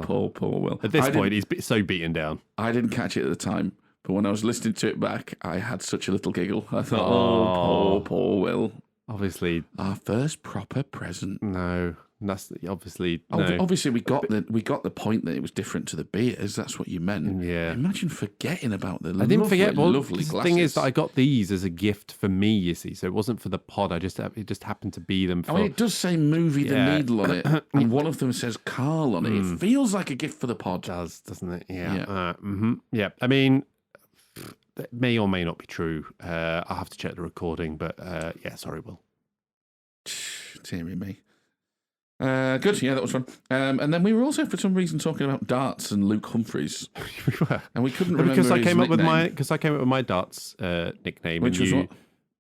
Poor Will.
At this point, he's so beaten down.
I didn't catch it at the time, but when I was listening to it back, I had such a little giggle. I thought, poor Will.
Obviously,
our first proper present.
No, that's obviously
Obviously, we got the point that it was different to the beers. That's what you meant.
Yeah.
Imagine forgetting about the.
I didn't forget. Well,
lovely
the
glasses.
thing is that I got these as a gift for me. You see, so it wasn't for the pod. It just happened to be them. For,
I mean, it does say "Movie the Needle" on it, and one of them says "Carl" on it. It feels like a gift for the pod.
It does, doesn't it? Yeah. Yeah. I mean, that may or may not be true. I'll have to check the recording, but yeah, sorry, Will.
Deary me. Good, yeah, that was fun. And then we were also, for some reason, talking about darts and Luke Humphreys.
We were.
And we couldn't remember
because I
his
came up with
nickname.
my darts nickname,
Which was what?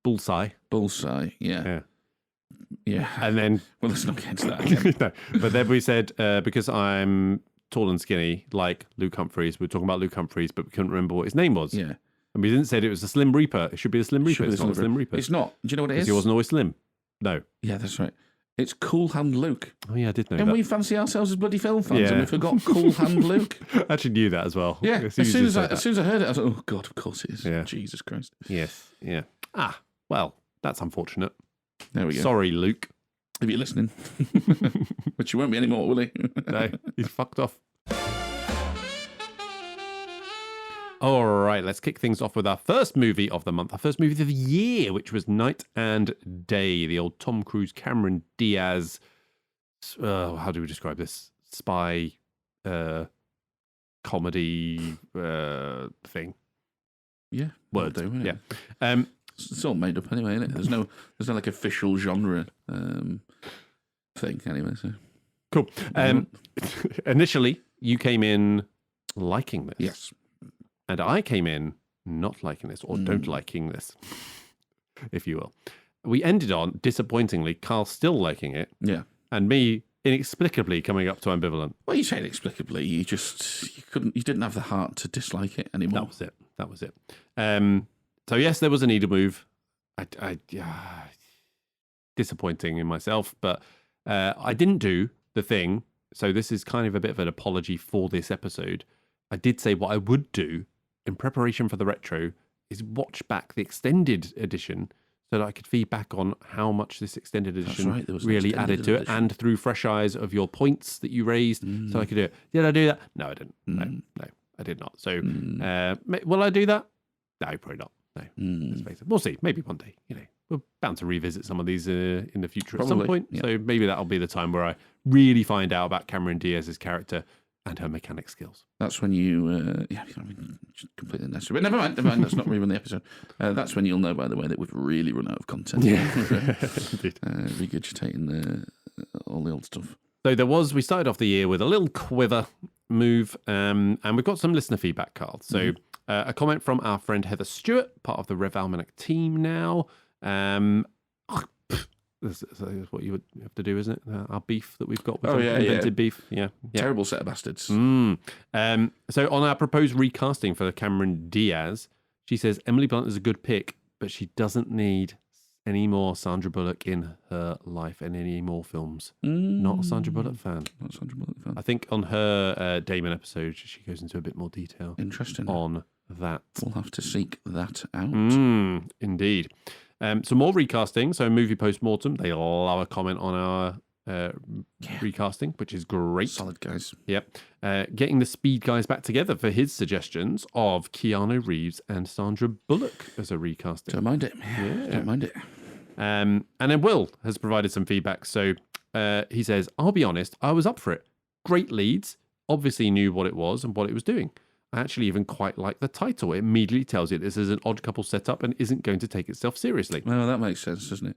Bullseye.
Bullseye, yeah.
And then
well, let's not get into that again.
no. But then we said because I'm tall and skinny, like Luke Humphreys. We were talking about Luke Humphreys, but we couldn't remember what his name was.
Yeah.
And we didn't say it was the Slim Reaper. It should be the Slim Reaper. It's not the Slim Reaper.
It's not. Do you know what it is?
Because he wasn't always slim. No.
Yeah, that's right. It's Cool Hand Luke.
Oh, yeah, I did know
and
that.
we fancy ourselves as bloody film fans,
Yeah.
and we forgot Cool Hand Luke.
I actually knew that as well.
Yeah,
As
as soon as I heard it, I was like, oh, God, of course it is.
Yeah.
Jesus Christ.
Yes, yeah. Ah, well, that's unfortunate.
There we go.
Sorry, Luke.
If you're listening. Which you won't be anymore, will he?
No, he's fucked off. All right, let's kick things off with our first movie of the month, our first movie of the year, which was Night and Day, the old Tom Cruise, Cameron Diaz, how do we describe this? Spy comedy thing.
Yeah.
Word.
They were.
Yeah.
It's all made up anyway, isn't it? There's no like official genre thing anyway. So
Cool. Initially, you came in liking this.
yes.
And I came in not liking this, or don't liking this, if you will. We ended on, disappointingly, Carl still liking it,
Yeah.
and me inexplicably coming up to ambivalent.
Well, you say inexplicably. You didn't have the heart to dislike it anymore.
That was it. So yes, there was a needle move. Disappointing in myself, but I didn't do the thing. So this is kind of a bit of an apology for this episode. I did say what I would do in preparation for the retro is watch back the extended edition so that I could feed back on how much this extended edition really added to it, and through fresh eyes of your points that you raised, so I could do it. Did I do that? No, I didn't. No, I did not. So will I do that? No, probably not. No, let's face it. We'll see. Maybe one day. We're bound to revisit some of these in the future at some point. Yeah. So maybe that'll be the time where I really find out about Cameron Diaz's character and her mechanic skills.
That's when you, completely necessary. But never mind. That's not rerun the episode. That's when you'll know, by the way, that we've really run out of content.
Yeah, indeed.
Regurgitating all the old stuff.
So we started off the year with a little quiver move, and we've got some listener feedback, Carl. So a comment from our friend Heather Stewart, part of the Rev Almanac team now. This is what you would have to do, isn't it? Our beef that we've got with invented beef. Yeah.
Terrible set of bastards.
So on our proposed recasting for Cameron Diaz, she says Emily Blunt is a good pick, but she doesn't need any more Sandra Bullock in her life and any more films. Not a Sandra Bullock fan.
Not a Sandra Bullock fan.
I think on her Damon episode, she goes into a bit more detail.
Interesting.
On that.
We'll have to seek that out.
Indeed. Some more recasting. So movie post-mortem, they love a comment on our recasting, which is great.
Solid guys.
Yep. Getting the Speed guys back together for his suggestions of Keanu Reeves and Sandra Bullock as a recasting.
Don't mind it. Yeah. Don't mind it.
And then Will has provided some feedback. So he says, I'll be honest, I was up for it. Great leads, obviously knew what it was and what it was doing. I actually even quite like the title. It immediately tells you this is an odd couple setup and isn't going to take itself seriously.
Well, that makes sense, doesn't it?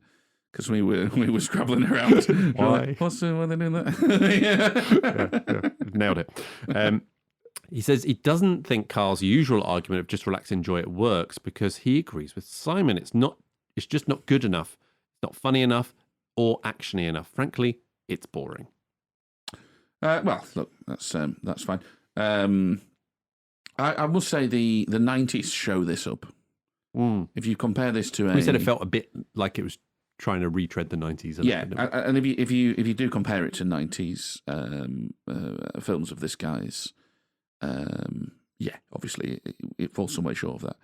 Because we were scrabbling around.
Why?
Like, why are they doing that?
Yeah. Nailed it. He says he doesn't think Carl's usual argument of just relax, enjoy it works because he agrees with Simon. It's just not good enough. It's not funny enough or actiony enough. Frankly, it's boring.
Well, look, that's fine. I must say the 90s show this up. If you compare this to
we said it felt a bit like it was trying to retread the 90s.
And if you do compare it to 90s films of this guy's, obviously it falls some way short of that.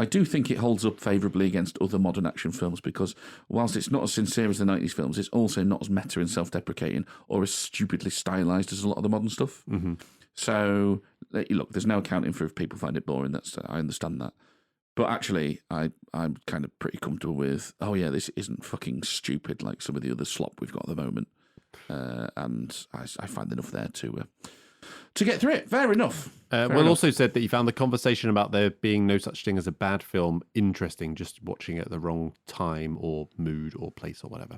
I do think it holds up favourably against other modern action films because whilst it's not as sincere as the 90s films, it's also not as meta and self-deprecating or as stupidly stylised as a lot of the modern stuff. Mm-hmm. So, look, there's no accounting for if people find it boring. I understand that. But actually, I'm kind of pretty comfortable with, this isn't fucking stupid like some of the other slop we've got at the moment. And I find enough there to get through it. Fair enough.
Will also said that he found the conversation about there being no such thing as a bad film interesting, just watching it at the wrong time or mood or place or whatever.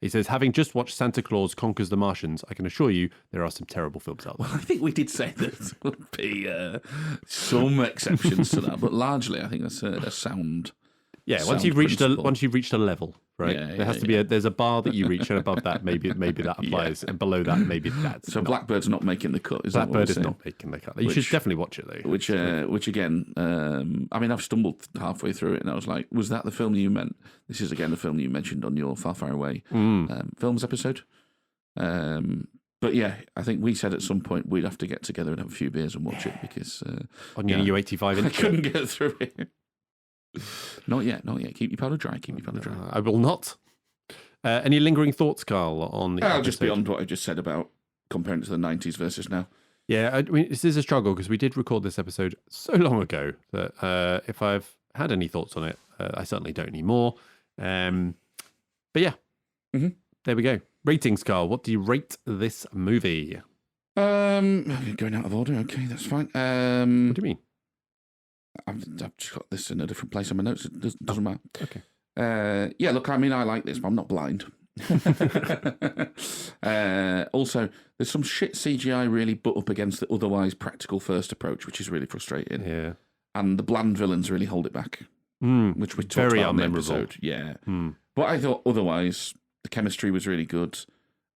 He says, having just watched Santa Claus Conquers the Martians, I can assure you there are some terrible films out there.
Well, I think we did say that there would be some exceptions to that, but largely I think that's a sound.
Yeah, once you've reached a level, right? There has to be there's a bar that you reach, and above that maybe that applies, and below that maybe that's.
So Blackbird's not making the cut. Is
Blackbird
is
not making the cut. You should definitely watch it though.
Which again, I mean, I've stumbled halfway through it, and I was like, was that the film you meant? This is again the film you mentioned on your Far Far Away films episode. But yeah, I think we said at some point we'd have to get together and have a few beers and watch it because
on your new 85 inch.
I couldn't get through it. Not yet. Keep your powder dry.
I will not. Any lingering thoughts, Carl, on the episode?
Just beyond what I just said about comparing it to the 90s versus now.
Yeah, I mean, this is a struggle because we did record this episode so long ago that if I've had any thoughts on it, I certainly don't anymore. But yeah, There we go. Ratings, Carl. What do you rate this movie?
Going out of order. Okay, that's fine.
What do you mean?
I've just got this in a different place on my notes. It doesn't matter.
Okay.
Yeah, look, I mean, I like this, but I'm not blind. Also, there's some shit CGI really butt up against the otherwise practical first approach, which is really frustrating.
Yeah.
And the bland villains really hold it back, which we talked about in the episode. Yeah. But I thought otherwise, the chemistry was really good.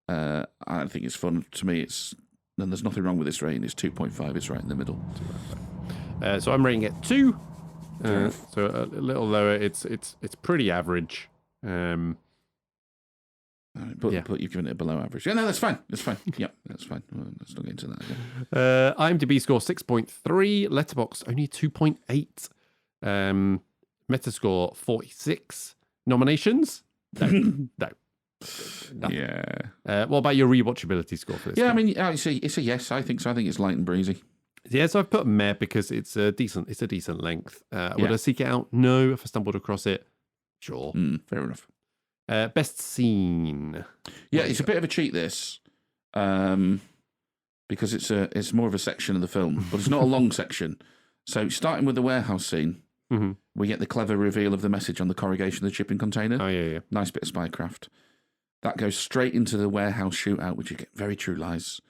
I think it's fun. To me, and there's nothing wrong with this rating. It's 2.5. It's right in the middle.
So I'm rating it 2. So a little lower. It's pretty average.
But you've given it below average. Yeah, no, that's fine. That's fine. Yeah, that's fine. Let's not get into that again.
IMDb score 6.3. Letterboxd only 2.8. Metascore 46. Nominations? No.
Yeah.
What about your rewatchability score for this?
Yeah, I mean, it's a yes. I think so. I think it's light and breezy.
Yeah, so I've put meh because it's a decent length. Would I seek it out? No. If I stumbled across it, sure.
Fair enough.
Best scene.
Yeah, it's a bit of a cheat, this, because it's more of a section of the film, but it's not a long section. So starting with the warehouse scene, we get the clever reveal of the message on the corrugation of the shipping container.
Oh, yeah.
Nice bit of spycraft. That goes straight into the warehouse shootout, which you get very True Lies.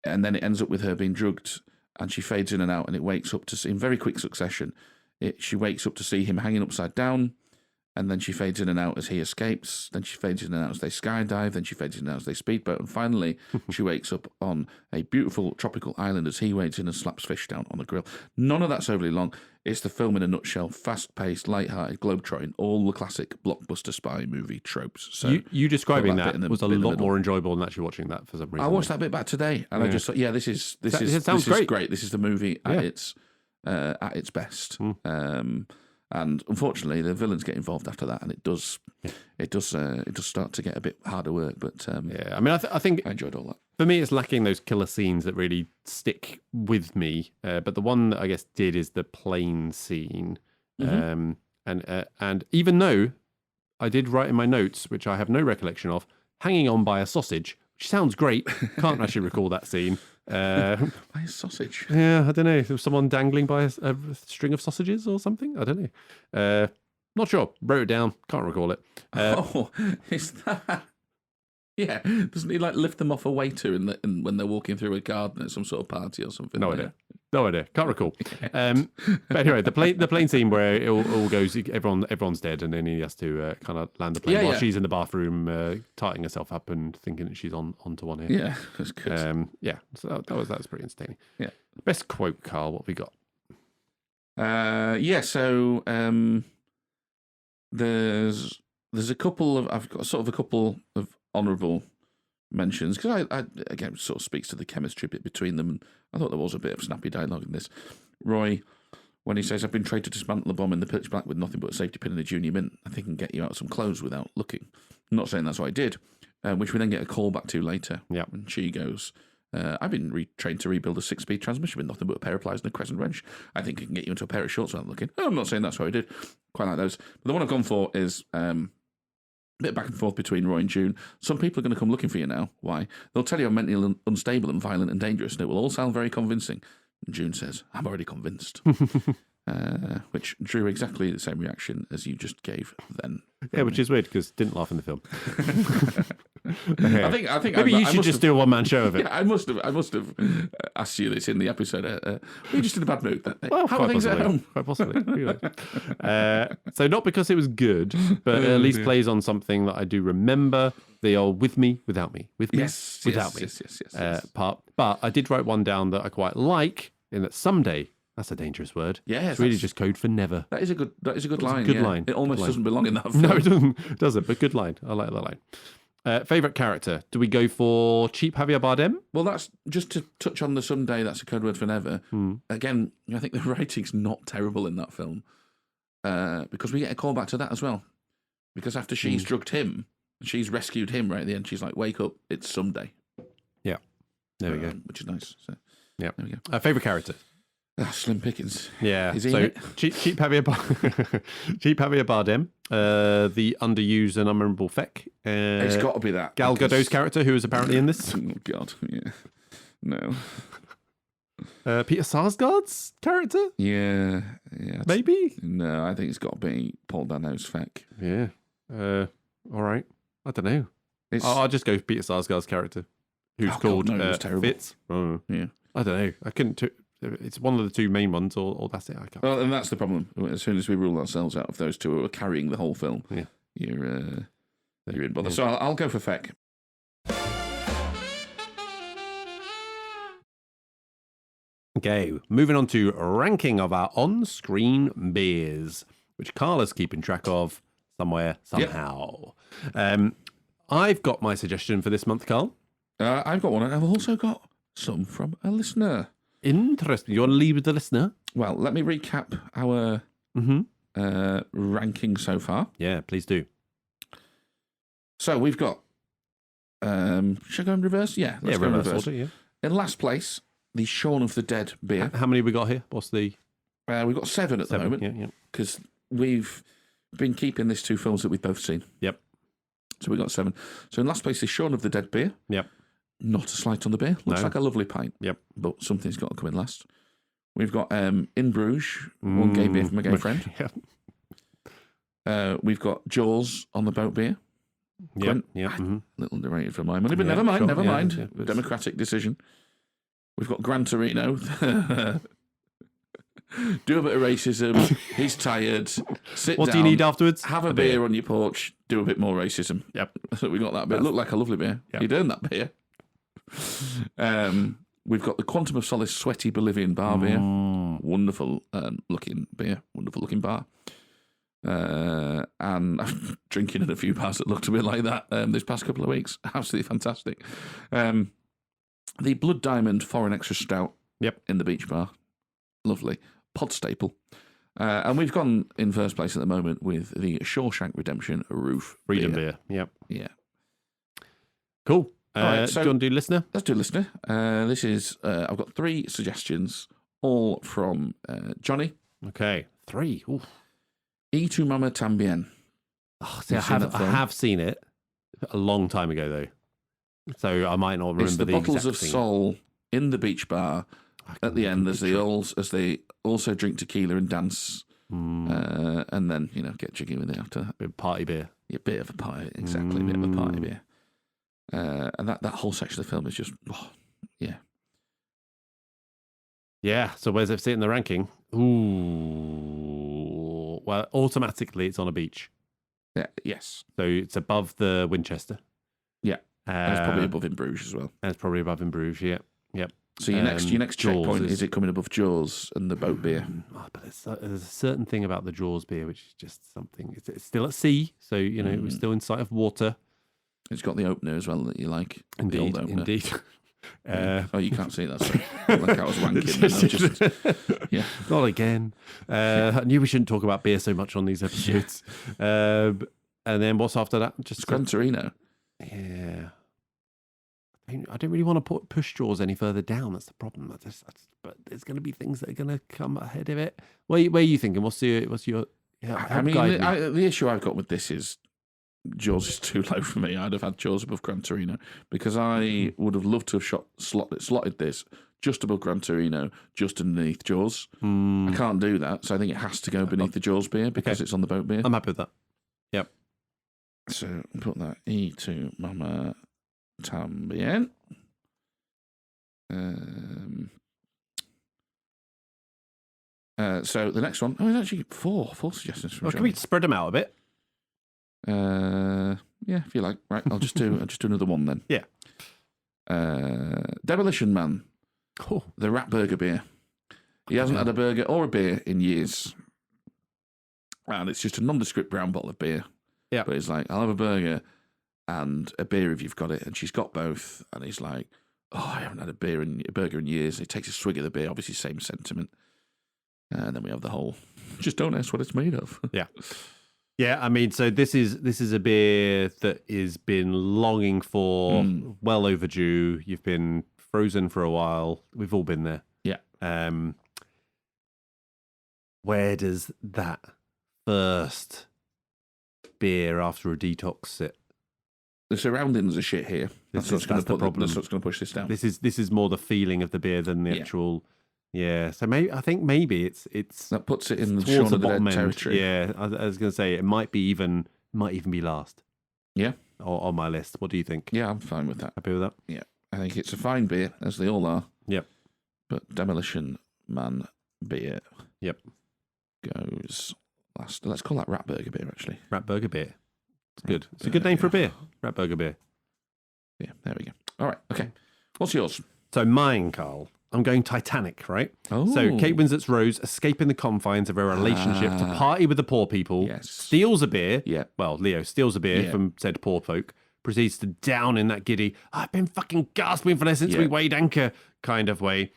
And then it ends up with her being drugged, and she fades in and out, and it wakes up to see, in very quick succession, she wakes up to see him hanging upside down, and then she fades in and out as he escapes, then she fades in and out as they skydive, then she fades in and out as they speedboat, and finally she wakes up on a beautiful tropical island as he wades in and slaps fish down on the grill. None of that's overly long. It's the film in a nutshell, fast-paced, light-hearted, globetrotting, all the classic blockbuster spy movie tropes. So
you describing that was a lot more enjoyable than actually watching that for some reason.
I watched that bit back today, and I just thought, this is great. This is the movie at its best. And unfortunately, the villains get involved after that, and it does start to get a bit harder work. But
I mean, I think
I enjoyed all that.
For me, it's lacking those killer scenes that really stick with me. But the one that I guess did is the plane scene. And even though I did write in my notes, which I have no recollection of, hanging on by a sausage, which sounds great. Can't actually recall that scene.
By a sausage.
Yeah, I don't know. There was someone dangling by a string of sausages or something. I don't know. Not sure. Wrote it down. Can't recall it.
Is that? Yeah, doesn't he like lift them off a waiter when they're walking through a garden at some sort of party or something?
No idea. No idea. Can't recall. But anyway, the plane scene where it all goes, everyone's dead, and then he has to kind of land the plane while she's in the bathroom, tightening herself up and thinking that she's onto one here.
Yeah, that's good.
Yeah, so that was pretty entertaining.
Yeah.
Best quote, Carl. What have we got?
So there's a couple of I've got sort of a couple of honourable mentions because I again sort of speaks to the chemistry bit between them, and I thought there was a bit of snappy dialogue in this. Roy, when he says, "I've been trained to dismantle the bomb in the pitch black with nothing but a safety pin and a junior mint. I think I can get you out of some clothes without looking." I'm not saying that's what I did, which we then get a call back to later.
Yeah,
and she goes, "I've been trained to rebuild a 6-speed transmission with nothing but a pair of pliers and a crescent wrench. I think I can get you into a pair of shorts without looking." I'm not saying that's what I did. Quite like those. But the one I've gone for is a bit back and forth between Roy and June. Some people are going to come looking for you now. Why? They'll tell you I'm mentally unstable and violent and dangerous, and it will all sound very convincing. And June says, "I'm already convinced." Which drew exactly the same reaction as you just gave then.
Yeah, which is weird because didn't laugh in the film.
I think
maybe you should just do a one-man show of it.
Yeah, I must have asked you this in the episode. Were you just in a bad mood?
Well,
how are things at home?
Quite possibly. So not because it was good, but it at least plays on something that I do remember. The old "with me, without me, with me, without me"
yes.
part. But I did write one down that I quite like. In that someday. That's a dangerous word.
Yeah,
it's really just code for never.
That is a good line.
Good line.
It almost doesn't belong in that film.
No, it doesn't. But good line. I like that line. Favorite character? Do we go for cheap Javier Bardem?
Well, that's just to touch on the someday. That's a code word for never. Again, I think the writing's not terrible in that film because we get a call back to that as well. Because after she's drugged him, she's rescued him right at the end. She's like, "Wake up! It's someday."
Yeah, there we go.
Which is nice. So,
yeah,
there we go.
Favorite character?
Slim Pickens.
Yeah.
Is he
so
in it?
cheap Javier Bardem, the underused and unmemorable Feck.
It's got to be that.
Gal Gadot's character, who is apparently in this.
Oh God, yeah. No.
Peter Sarsgaard's character?
Yeah.
Maybe?
No, I think it's got to be Paul Dano's Feck.
Yeah. All right. I don't know. I'll just go for Peter Sarsgaard's character, who's called Fitz. Oh.
Yeah.
I don't know. I couldn't. It's one of the two main ones, or that's it. I can't.
Well, and that's the problem. As soon as we rule ourselves out of those two who are carrying the whole film, you're in bother. So I'll go for Feck.
Okay, moving on to ranking of our on-screen beers, which Carl is keeping track of somewhere, somehow. Yep. I've got my suggestion for this month, Carl.
I've got one, and I've also got some from a listener.
Interesting. You want to lead with the listener?
Well, let me recap our ranking so far.
Yeah, please do.
So we've got... should I go in reverse? Yeah, let's go in reverse.
Order, yeah.
In last place, the Shaun of the Dead beer.
How many we got here? What's the...
we've got 7 at the moment.
Yeah.
Because we've been keeping these 2 films that we've both seen.
Yep.
So we got 7. So in last place is Shaun of the Dead beer.
Yep.
Not a slight on the beer. Looks like a lovely pint.
Yep.
But something's got to come in last. We've got In Bruges, one gay beer from a gay friend.
Yeah.
We've got Jaws on the boat beer.
Yeah.
Little underrated for my money, but never mind.
Yeah.
Democratic decision. We've got Gran Torino. Do a bit of racism. He's tired. Sit down.
What do you need afterwards?
Have a beer on your porch. Do a bit more racism.
Yep.
So we got that bit. Looked like a lovely beer.
Yep.
You'd earned that beer. We've got the Quantum of Solace Sweaty Bolivian Bar beer. Wonderful looking beer. Wonderful looking bar. And I'm drinking in a few bars that looked a bit like that this past couple of weeks. Absolutely fantastic. The Blood Diamond Foreign Extra Stout.
Yep.
In the beach bar. Lovely. Pod staple. And we've gone in first place at the moment with the Shawshank Redemption Roof
Freedom beer. Yep.
Yeah.
Cool.
Right, so
do you want to do listener?
Let's do listener. This is, I've got 3 suggestions, all from Johnny.
Okay. 3. Ooh.
Y tu mama tambien.
Oh, see, I
You've seen that film?
have seen it a long time ago though, so I might not remember
It's the bottles of
exact scene.
Sol in the beach bar at the end as they also drink tequila and dance, and then get jiggy with it after that.
Bit of party beer.
Yeah, bit of a party, exactly, bit of a party beer. And that whole section of the film is just, yeah.
Yeah. So where's it sit in the ranking? Ooh. Well, automatically it's on a beach.
Yeah, yes.
So it's above the Winchester.
Yeah. And it's probably above in Bruges as well.
And it's probably above in Bruges, yeah. Yep.
So your next
Jaws
checkpoint is it coming above Jaws and the boat beer?
But there's a certain thing about the Jaws beer which is just something. It's still at sea, so we're still in sight of water.
It's got the opener as well that you like. The old opener.
Indeed.
Oh, you can't see that. Sorry. Like I was wanking. Yeah.
Not again. I knew we shouldn't talk about beer so much on these episodes. And then what's after that?
Just Gran Torino.
Yeah. I don't really want to push Jaws any further down. That's the problem. But there's going to be things that are going to come ahead of it. Where are you thinking? What's your?
I mean, the issue I've got with this is Jaws is too low for me. I'd have had Jaws above Gran Torino because I would have loved to have slotted this just above Gran Torino, just underneath Jaws. I can't do that, so I think it has to go beneath the Jaws beer because it's on the boat beer.
I'm happy with that. Yep.
So put that E2 Mama Tambien. So the next one, there's actually four suggestions from
Can we spread them out a bit?
Yeah, if you like. Right, I'll just do another one then.
Yeah.
Demolition Man,
Oh.
the Rat Burger beer. He hasn't had a burger or a beer in years, and it's just a nondescript brown bottle of beer.
Yeah.
But he's like, I'll have a burger and a beer if you've got it, and she's got both, and he's like, I haven't had a burger in years. He takes a swig of the beer, obviously same sentiment, and then we have the whole, just don't ask what it's made of.
Yeah. Yeah, I mean, so this is a beer that has been longing for, well overdue. You've been frozen for a while. We've all been there.
Yeah.
Where does that first beer after a detox sit?
The surroundings are shit here. That's what's going to push this down.
This is more the feeling of the beer than the actual. Yeah, so maybe it's
that puts it in the
towards
Shaun
the
of the
bottom
Dead
end.
territory.
Yeah, I was going to say it might even be last.
Yeah,
on my list. What do you think?
Yeah, I'm fine with that.
Happy with that?
Yeah, I think it's a fine beer, as they all are.
Yep.
But Demolition Man beer.
Yep.
Goes last. Let's call that Rat Burger beer. Actually,
Rat Burger beer. It's good. It's a good name for a beer. Rat Burger beer.
Yeah, there we go. All right. Okay. What's yours?
So mine, Carl. I'm going Titanic, right?
Oh.
So Kate Winslet's Rose escaping the confines of her relationship to party with the poor people, steals a beer.
Yeah.
Well, Leo steals a beer from said poor folk, proceeds to down in that giddy, I've been fucking gasping for this since we weighed anchor kind of way.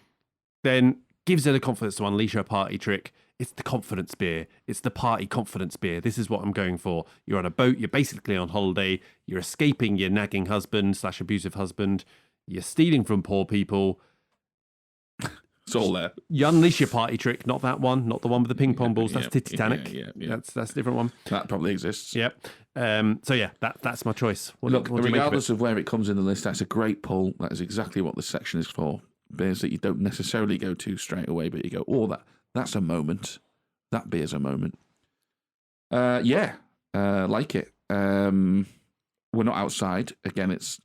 Then gives her the confidence to unleash her party trick. It's the confidence beer. It's the party confidence beer. This is what I'm going for. You're on a boat. You're basically on holiday. You're escaping your nagging husband / abusive husband. You're stealing from poor people.
It's all there.
You unleash your party trick, not that one, not the one with the ping pong balls. That's Titanic.
Yeah.
That's a different one.
That probably exists.
Yep. So yeah, that's my choice.
Look, regardless of where it comes in the list, that's a great pull. That is exactly what this section is for. Beers that you don't necessarily go to straight away, but you go, that's a moment. That beer's a moment. Like it. We're not outside. Again, it's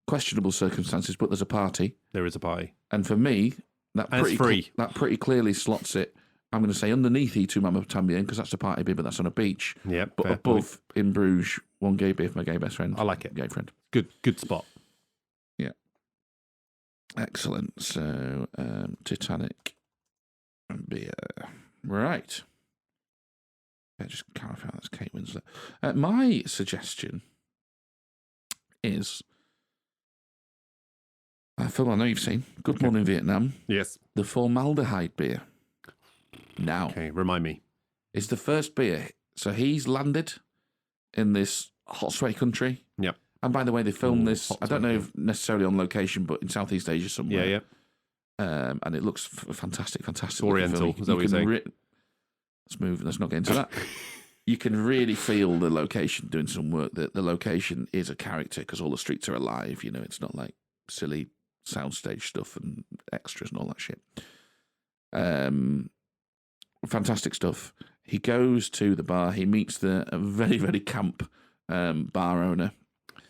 questionable circumstances, but there's a party.
There is a party.
And for me, that pretty clearly slots it. I'm going to say underneath E2 Mama Tambien because that's a party beer, but that's on a beach.
Yeah,
but above in Bruges, one gay beer for my gay best friend.
I like it.
Gay friend.
Good spot.
Yeah. Excellent. So Titanic beer. Right. I just can't find that's Kate Winslet. My suggestion is a film I know you've seen, Good Morning Vietnam.
Yes.
The formaldehyde beer. Now.
Okay, remind me.
It's the first beer. So he's landed in this hot, sweaty country.
Yep.
And by the way, they filmed this, I don't know if necessarily on location, but in Southeast Asia somewhere.
Yeah.
And it looks fantastic.
Oriental, is that what you're saying?
Let's move. Let's not get into that. you can really feel the location doing some work. That the location is a character because all the streets are alive. You know, it's not like silly soundstage stuff and extras and all that shit. Fantastic stuff. He goes to the bar. He meets the very, very camp bar owner.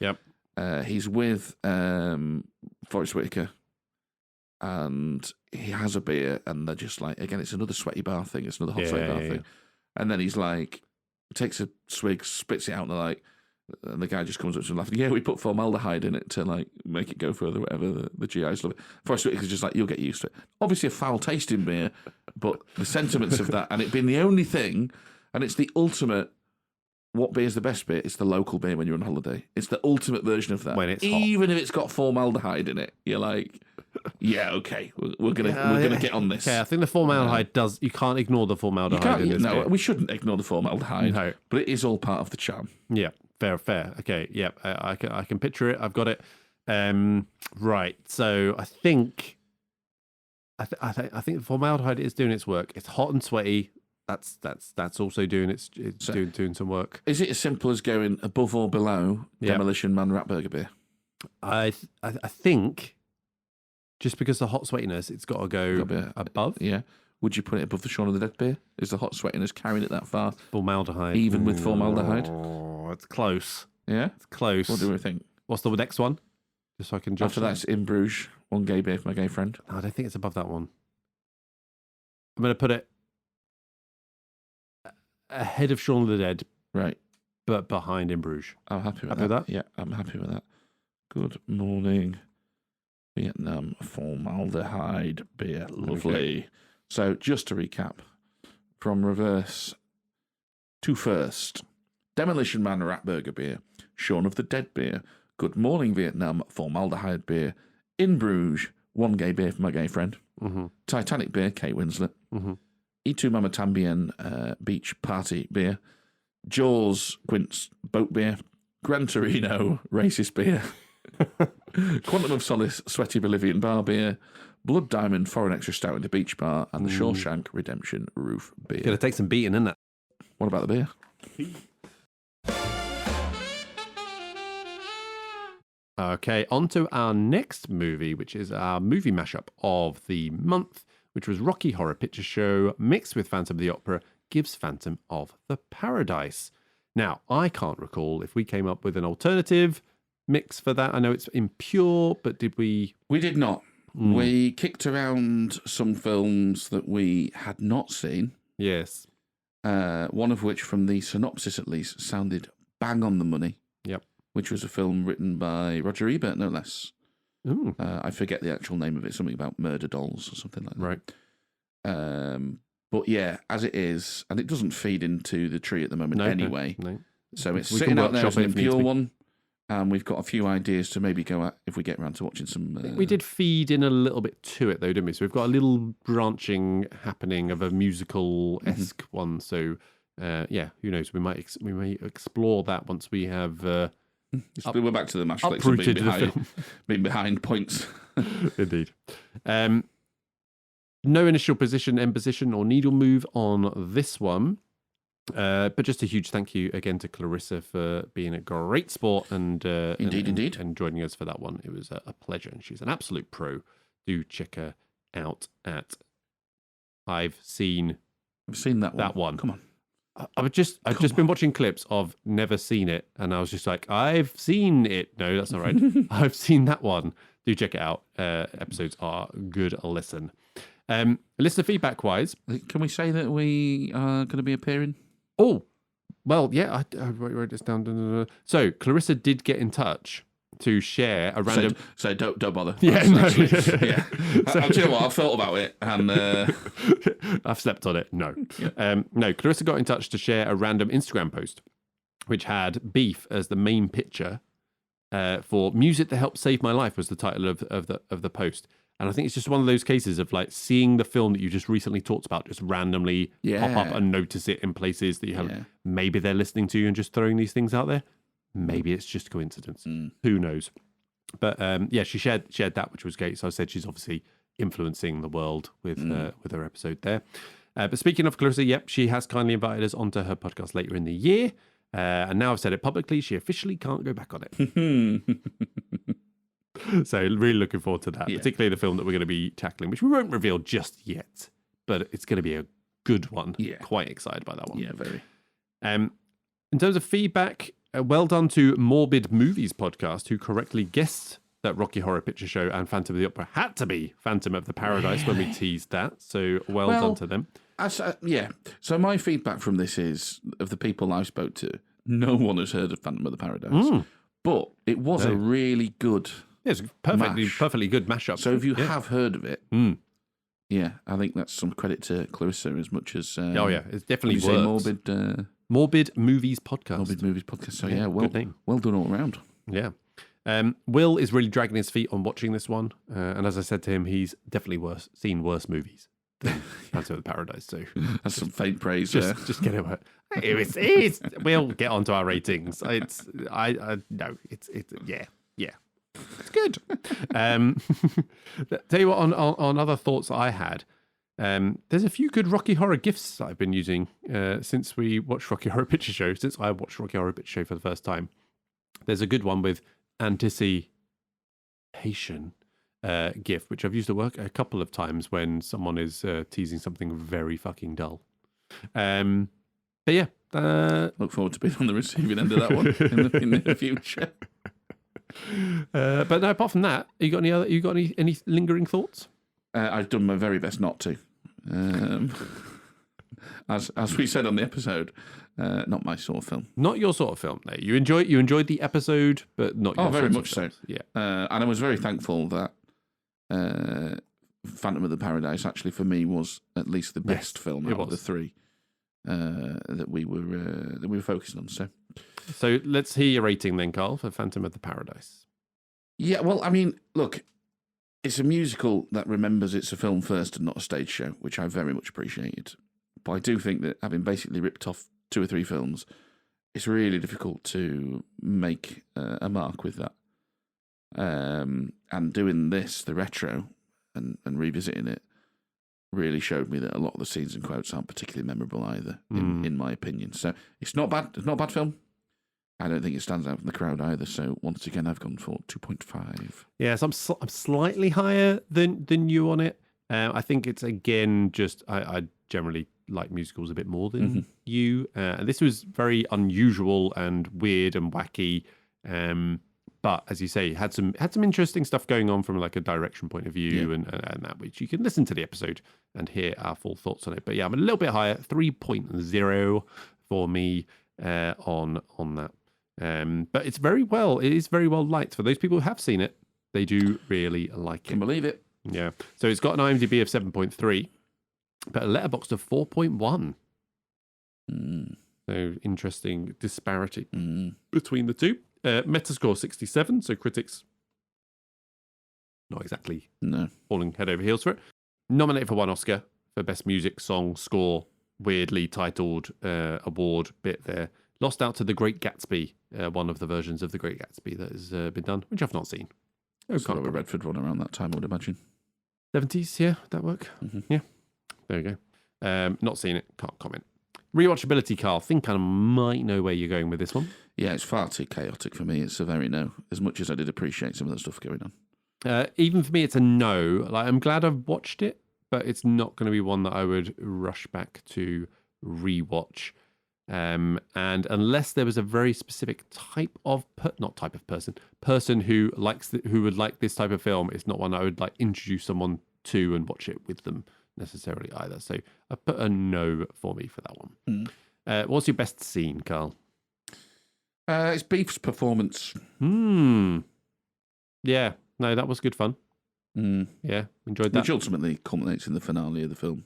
Yep.
He's with Forrest Whitaker, and he has a beer, and they're just like, again, it's another sweaty bar thing. It's another hot sweaty bar thing. And then he's like, takes a swig, spits it out, and they're like, and the guy just comes up to him laughing. Yeah, we put formaldehyde in it to like make it go further, whatever. The GIs love it. Forrest Whitaker's just like, you'll get used to it. Obviously a foul tasting beer, but the sentiments of that, and it being the only thing, and it's the ultimate, what beer's the best beer? It's the local beer when you're on holiday. It's the ultimate version of that.
When it's hot.
Even if it's got formaldehyde in it, you're like, yeah, okay, we're gonna get on this.
Yeah, I think the formaldehyde does. You can't ignore the formaldehyde in this beer.
We shouldn't ignore the formaldehyde.
No.
But it is all part of the charm.
Yeah, fair. Okay, yeah, I can picture it. I've got it. Right. So I think the formaldehyde is doing its work. It's hot and sweaty. That's also doing doing some work.
Is it as simple as going above or below Demolition Man Ratburger beer?
I think just because the hot sweatiness, it's got to go above.
Yeah. Would you put it above the Shaun of the Dead beer? Is the hot sweatiness carrying it that far?
Formaldehyde.
Even with formaldehyde?
Oh, it's close.
Yeah?
It's close.
What do we think?
What's the next one? Just so I can judge.
After that's In Bruges, one gay beer for my gay friend.
No, I don't think it's above that one. I'm going to put it ahead of Shaun of the Dead.
Right.
But behind In Bruges.
I'm happy with that. Yeah, I'm happy with that. Good morning, Vietnam formaldehyde beer. Lovely. Okay. So, just to recap, from reverse to first, Demolition Man Ratburger beer, Shaun of the Dead beer, Good Morning Vietnam formaldehyde beer, In Bruges, one gay beer for my gay friend, Titanic beer, Kate Winslet, E2 Mama Tambien beach party beer, Jaws Quince boat beer, Gran Torino racist beer, Quantum of Solace sweaty Bolivian bar beer, Blood Diamond foreign extra stout in the beach bar, and the Shawshank Redemption roof beer.
Gonna take some beating, isn't it?
What about the beer?
Okay, on to our next movie, which is our movie mashup of the month, which was Rocky Horror Picture Show mixed with Phantom of the Opera gives Phantom of the Paradise. Now, I can't recall if we came up with an alternative mix for that. I know it's impure, but did we?
We did not. We kicked around some films that we had not seen.
Yes.
One of which, from the synopsis at least, sounded bang on the money.
Yep.
Which was a film written by Roger Ebert, no less. I forget the actual name of it, something about murder dolls or something like that.
Right.
But yeah, as it is, and it doesn't feed into the tree at the moment anyway.
No.
So it's sitting out there as an impure one. And we've got a few ideas to maybe go at if we get around to watching some.
We did feed in a little bit to it, though, didn't we? So we've got a little branching happening of a musical-esque one. So, yeah, who knows? We may explore that once we have.
We're back to the mash flicks
uprooted
and
the film.
being behind points.
Indeed. No initial imposition, or needle move on this one. But just a huge thank you again to Clarissa for being a great sport and
indeed,
and joining us for that one. It was a pleasure, and she's an absolute pro. Do check her out at. I've seen that one.
Come on.
I've just been watching clips of Never Seen It, and I was just like, I've seen it. No, that's not right. I've seen that one. Do check it out. Episodes are good. Listen. Listener feedback wise,
can we say that we are going to be appearing?
Oh, well, yeah, I wrote this down. So Clarissa did get in touch to share a random.
So don't bother.
Yeah,
actually, yeah. So, do you know what? I've thought about it, and
I've slept on it. No, no. Clarissa got in touch to share a random Instagram post, which had beef as the main picture. For music that helped save my life was the title of the post. And I think it's just one of those cases of like seeing the film that you just recently talked about just randomly pop up and notice it in places that you haven't. Yeah. Maybe they're listening to you and just throwing these things out there. Maybe it's just coincidence. Who knows? But yeah, she shared that, which was great. So I said she's obviously influencing the world with her episode there. But speaking of Clarissa, yep, she has kindly invited us onto her podcast later in the year. And now I've said it publicly, she officially can't go back on it. So really looking forward to that, particularly the film that we're going to be tackling, which we won't reveal just yet, but it's going to be a good one.
Yeah.
Quite excited by that one.
Yeah, very.
In terms of feedback, well done to Morbid Movies podcast, who correctly guessed that Rocky Horror Picture Show and Phantom of the Opera had to be Phantom of the Paradise when we teased that. So well done to them.
So my feedback from this is, of the people I spoke to, no one has heard of Phantom of the Paradise. But it was a really good
it's perfectly good mashup.
So if you have heard of it, I think that's some credit to Clarissa as much as...
it's definitely
works.
Morbid Movies podcast.
Morbid Movies podcast. So
good name.
Well done all around.
Yeah. Will is really dragging his feet on watching this one. And as I said to him, he's definitely seen worse movies than Phantom of the Paradise. So
that's some faint praise.
Just get over it. We'll get onto our ratings. It's good. Tell you what, on other thoughts I had, there's a few good Rocky Horror gifts that I've been using since we watched Rocky Horror Picture Show, since I watched Rocky Horror Picture Show for the first time. There's a good one with anticipation GIF, which I've used at work a couple of times when someone is teasing something very fucking dull. But yeah.
Look forward to being on the receiving end of that one in the future.
But no, apart from that, you got any lingering thoughts?
I've done my very best not to. As we said on the episode, not my sort of film.
Not your sort of film. No, you enjoyed the episode, but not your
very
sort
much
of film.
so.
Yeah,
and I was very thankful that Phantom of the Paradise actually for me was at least the best film out of the three that we were focusing on.
So let's hear your rating then, Carl, for Phantom of the Paradise.
Yeah, well, I mean, look, it's a musical that remembers it's a film first and not a stage show, which I very much appreciated. But I do think that having basically ripped off 2 or 3 films, it's really difficult to make a mark with that. And doing this, the retro, and revisiting it, really showed me that a lot of the scenes and quotes aren't particularly memorable either, in my opinion. So it's not bad. It's not a bad film. I don't think it stands out from the crowd either. So once again, I've gone for 2.5.
Yes, I'm slightly higher than you on it. I think it's again just I generally like musicals a bit more than you. And this was very unusual and weird and wacky. But as you say, had some interesting stuff going on from like a direction point of view and that, which you can listen to the episode and hear our full thoughts on it. But yeah, I'm a little bit higher, 3.0 for me on that. But it is very well liked. For those people who have seen it, they do really like it.
Can believe it.
Yeah. So it's got an IMDb of 7.3, but a Letterboxd of 4.1. So interesting disparity between the two. Metascore 67, so critics not exactly falling head over heels for it. Nominated for 1 Oscar for Best Music, Song, Score, weirdly titled award bit there. Lost out to The Great Gatsby, one of the versions of The Great Gatsby that has been done, which I've not seen.
Sort of a Redford one around that time, I would imagine.
70s, yeah, would that work? Yeah, there we go. Not seen it, can't comment. Rewatchability, Carl. Think I might know where you're going with this one.
Yeah, it's far too chaotic for me. It's a very no, as much as I did appreciate some of the stuff going on.
Even for me, it's a no. Like, I'm glad I've watched it, but it's not going to be one that I would rush back to rewatch. And unless there was a very specific type of person who would like this type of film, it's not one I would like introduce someone to and watch it with them necessarily either. So I put a no for me for that one. What's your best scene, Carl?
It's Beef's performance.
Yeah, no, that was good fun. Yeah, enjoyed that.
Which ultimately culminates in the finale of the film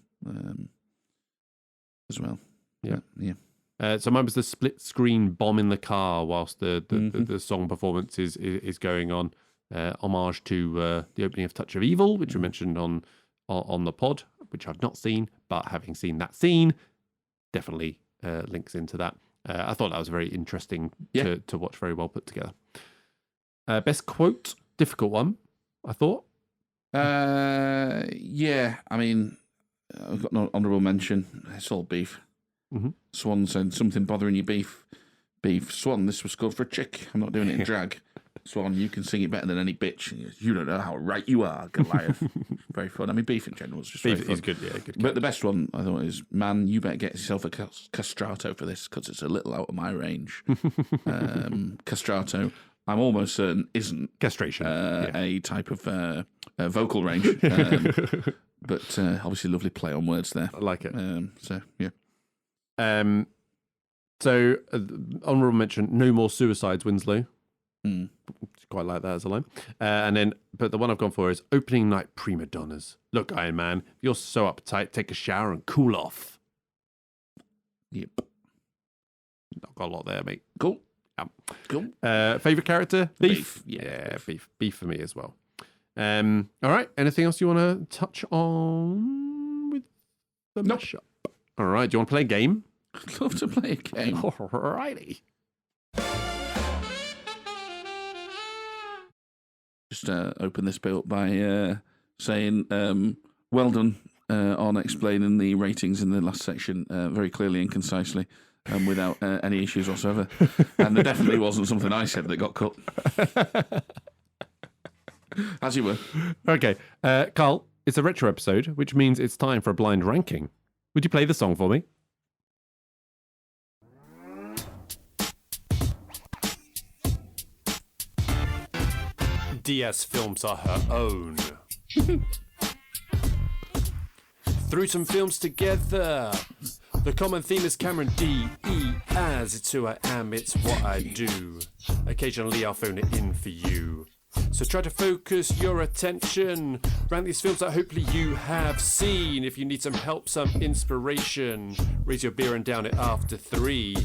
as well.
Yeah. So mine was the split screen bomb in the car whilst the song performance is going on. Homage to the opening of Touch of Evil, which we mentioned on the pod, which I've not seen, but having seen that scene, definitely links into that. I thought that was very interesting to watch, very well put together. Best quote, difficult one, I thought.
Yeah, I mean, I've got no honourable mention. It's all beef.
Mm-hmm.
Swan said, something bothering you, beef. Beef. Swan, this was scored for a chick. I'm not doing it in drag. Swan, you can sing it better than any bitch. And he goes, you don't know how right you are, Goliath. Very fun. I mean, beef in general is just
Beef
very fun.
is good, yeah. Good.
But the best one, I thought, is, man, you better get yourself a castrato for this because it's a little out of my range. Castrato, I'm almost certain, isn't
Castration.
a type of vocal range. But obviously lovely play on words there.
I like it.
So, yeah.
Honourable mention, no more suicides, Winslow.
Mm.
Quite like that as a line. But the one I've gone for is opening night prima donnas. Look, Iron Man, if you're so uptight, take a shower and cool off.
Yep.
Not got a lot there, mate.
Cool.
Cool. Favourite character? Beef.
Yeah,
beef. Beef for me as well. All right. Anything else you want to touch on with the mashup? All right. Do you want to play a game?
I'd love to play a game.
All righty.
Just open this bit up by saying, well done on explaining the ratings in the last section very clearly and concisely and without any issues whatsoever. And there definitely wasn't something I said that got cut. As you were.
Okay. Carl, it's a retro episode, which means it's time for a blind ranking. Would you play the song for me? DS films are her own. Threw some films together. The common theme is Cameron Diaz. It's who I am, it's what I do. Occasionally I'll phone it in for you. So try to focus your attention around these films that hopefully you have seen. If you need some help, some inspiration, raise your beer and down it after 3.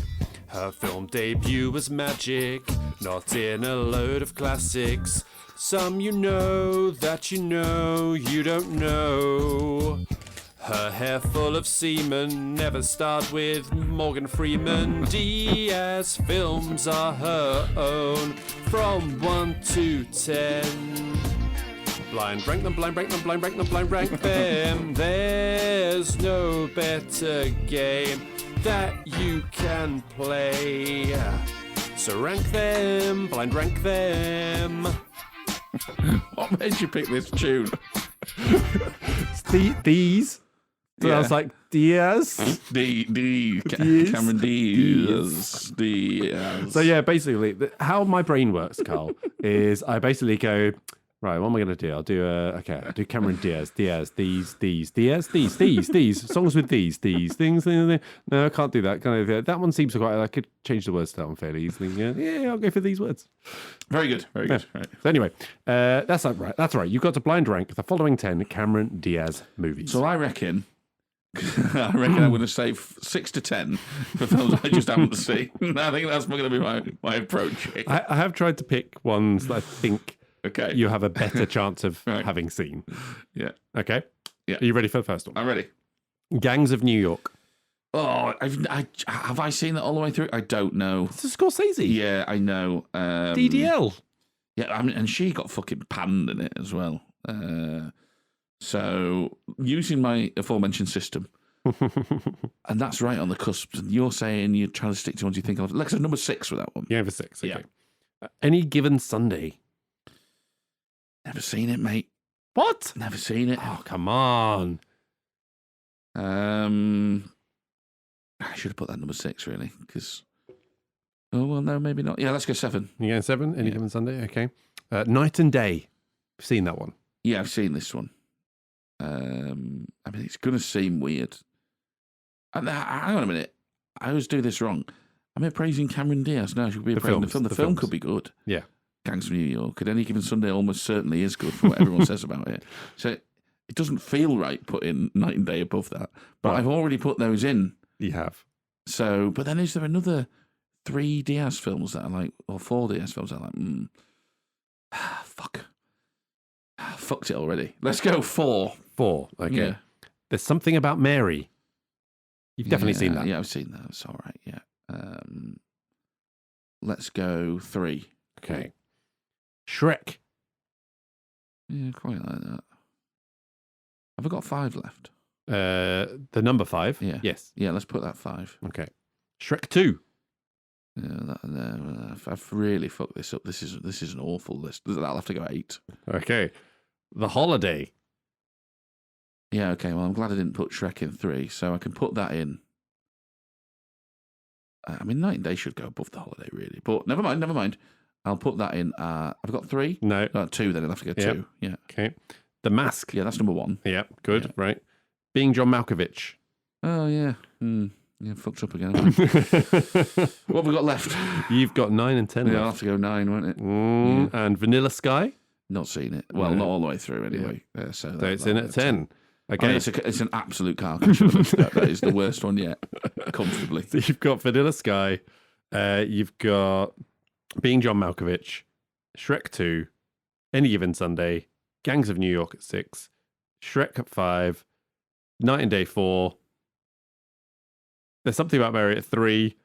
Her film debut was magic, not in a load of classics. Some you know that you know you don't know. Her hair full of semen, never starred with Morgan Freeman. Diaz films are her own, from 1 to 10. Blind rank them, blind rank them, blind rank them, blind rank them. There's no better game that you can play. So rank them, blind rank them.
What made you pick this tune?
These. So I was like, Diaz.
Cameron Diaz.
So yeah, basically, how my brain works, Carl, is I basically go, right, what am I going to do? I'll do Cameron Diaz, these, songs with these, things. No, I can't do that. That one seems quite, I could change the words to that one fairly easily. Yeah, I'll go for these words.
Very good. Right.
So anyway, that's right. You've got to blind rank the following 10 Cameron Diaz movies.
So I reckon I'm going to say 6 to 10 for films I just haven't seen. I think that's going to be my approach.
I have tried to pick ones that I think you have a better chance of having seen.
Yeah.
Okay.
Yeah.
Are you ready for the first one?
I'm ready.
Gangs of New York.
Oh, have I seen that all the way through? I don't know.
It's a Scorsese.
Yeah, I know.
DDL.
Yeah, I mean, and she got fucking panned in it as well. So, using my aforementioned system, and that's right on the cusp. And you're saying you're trying to stick to ones you think of. Lex, number 6 with that one.
Yeah, for 6. Okay.
Yeah.
Any Given Sunday.
Never seen it, mate.
What?
Never seen it.
Oh, come on.
I should have put that number 6, really, because... Oh, well, no, maybe not. Yeah, let's go 7.
You going 7? Any Given Sunday? Okay. Night and Day. I've seen that one.
Yeah, I've seen this one. I mean, it's going to seem weird. And hang on a minute. I always do this wrong. I'm praising Cameron Diaz. No, I should be praising the film. The film could be good.
Yeah.
Gangs of New York. At Any Given Sunday almost certainly is good for what everyone says about it. So it doesn't feel right putting Night and Day above that. But I've already put those in.
You have.
So, but then is there another 3 Diaz films that I like, or 4 Diaz films that I like? Fuck. Fucked it already. Let's go 4.
4. Okay.
Yeah.
There's Something About Mary. You've definitely seen that.
Yeah, I've seen that. It's all right. Yeah. Let's go 3.
Okay. Shrek.
Yeah, quite like that. Have I got 5 left?
The number 5?
Yeah.
Yes.
Yeah, let's put that 5.
Okay. Shrek 2.
Yeah, I've really fucked this up. This is an awful list. That'll have to go 8.
Okay. The Holiday.
Yeah, okay. Well, I'm glad I didn't put Shrek in 3, so I can put that in. I mean, Night and Day should go above The Holiday, really. But never mind. I'll put that in. I've got 3?
No.
2, then I'll have to go 2. Yeah.
Okay. The Mask.
Yeah, that's number 1.
Yep. Good.
Yeah.
Right. Being John Malkovich.
Oh, yeah. Yeah, fucked up again. What have we got left?
You've got 9 and 10
Yeah, I'll
left.
have to go 9, won't it?
And Vanilla Sky.
Not seen it. Well, not all the way through, anyway.
So it's in at 10. Okay.
I mean, it's an absolute car crash. That is the worst one yet, comfortably.
So you've got Vanilla Sky. You've got Being John Malkovich. Shrek 2. Any Given Sunday. Gangs of New York at 6. Shrek at 5. Night and Day 4. There's Something About Mary at 3.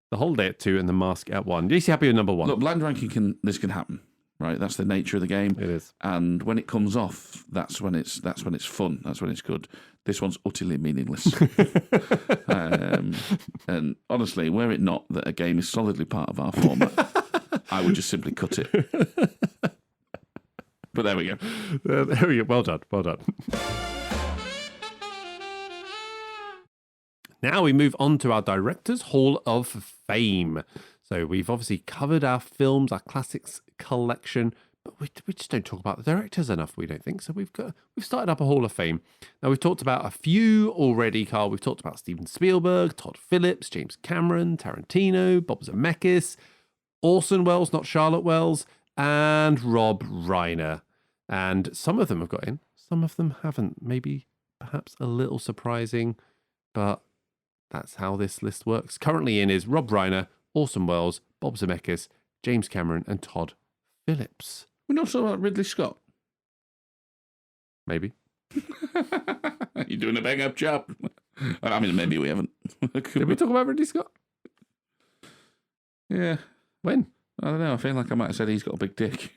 The Holiday at 2. And The Mask at 1. Are you happy with number 1?
Look, blind ranking this can happen, right? That's the nature of the game.
It is.
And when it comes off, that's when it's fun. That's when it's good. This one's utterly meaningless. And honestly, were it not that a game is solidly part of our format, I would just simply cut it. But there we go.
There we go. Well done. Well done. Now we move on to our Directors' Hall of Fame. So we've obviously covered our films, our classics collection, but we just don't talk about the directors enough, we don't think. So we've started up a Hall of Fame. Now we've talked about a few already, Carl. We've talked about Steven Spielberg, Todd Phillips, James Cameron, Tarantino, Bob Zemeckis, Orson Welles, not Charlotte Wells, and Rob Reiner. And some of them have got in, some of them haven't. Maybe perhaps a little surprising, but that's how this list works. Currently in is Rob Reiner, Orson Welles, Bob Zemeckis, James Cameron, and Todd Phillips.
We're not talking about Ridley Scott.
Maybe.
You're doing a bang-up job. I mean, maybe we haven't.
Did we talk about Ridley Scott?
Yeah.
When?
I don't know. I feel like I might have said he's got a big dick.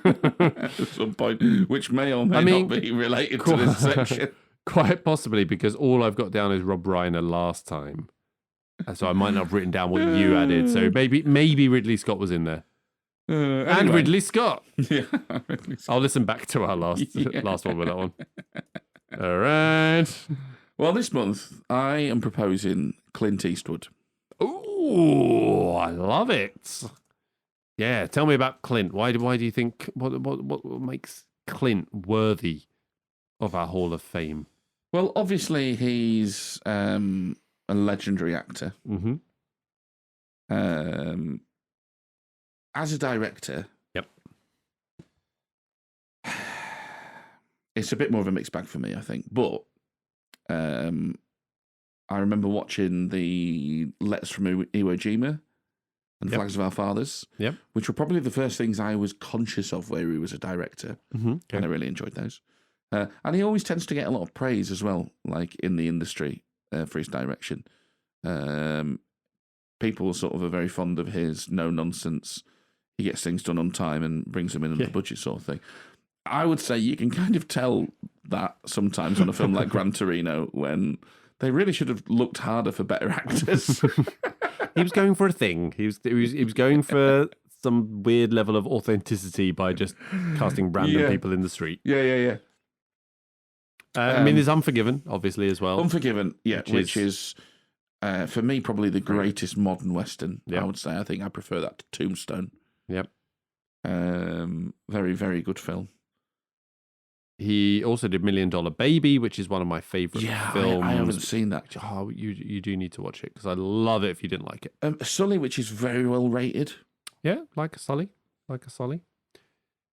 At some point, which may or may not be related to this section.
Quite possibly, because all I've got down is Rob Reiner last time. So I might not have written down what you added. So maybe Ridley Scott was in there.
Anyway.
And Ridley Scott.
Yeah, Ridley Scott.
I'll listen back to our last one with that one. All right.
Well, this month, I am proposing Clint Eastwood.
Ooh, I love it. Yeah, tell me about Clint. Why do you think, what makes Clint worthy of our Hall of Fame?
Well, obviously, he's a legendary actor.
Mm-hmm.
As a director,
yep,
it's a bit more of a mixed bag for me, I think. But I remember watching the Letters from Iwo Jima and Flags of Our Fathers, which were probably the first things I was conscious of where he was a director, and I really enjoyed those. And he always tends to get a lot of praise as well, like in the industry, for his direction. People sort of are very fond of his no-nonsense, he gets things done on time and brings them in under the budget sort of thing. I would say you can kind of tell that sometimes on a film like Gran Torino, when they really should have looked harder for better actors.
He was going for a thing. He was going for some weird level of authenticity by just casting random people in the street.
Yeah.
I mean, there's Unforgiven, obviously, as well.
Unforgiven, which is for me, probably the greatest modern Western, I would say. I think I prefer that to Tombstone.
Yep.
Very, very good film.
He also did $1 Million Baby, which is one of my favourite films.
I haven't seen that.
Oh, you do need to watch it, because I love it if you didn't like it.
Sully, which is very well rated.
Yeah, like a Sully.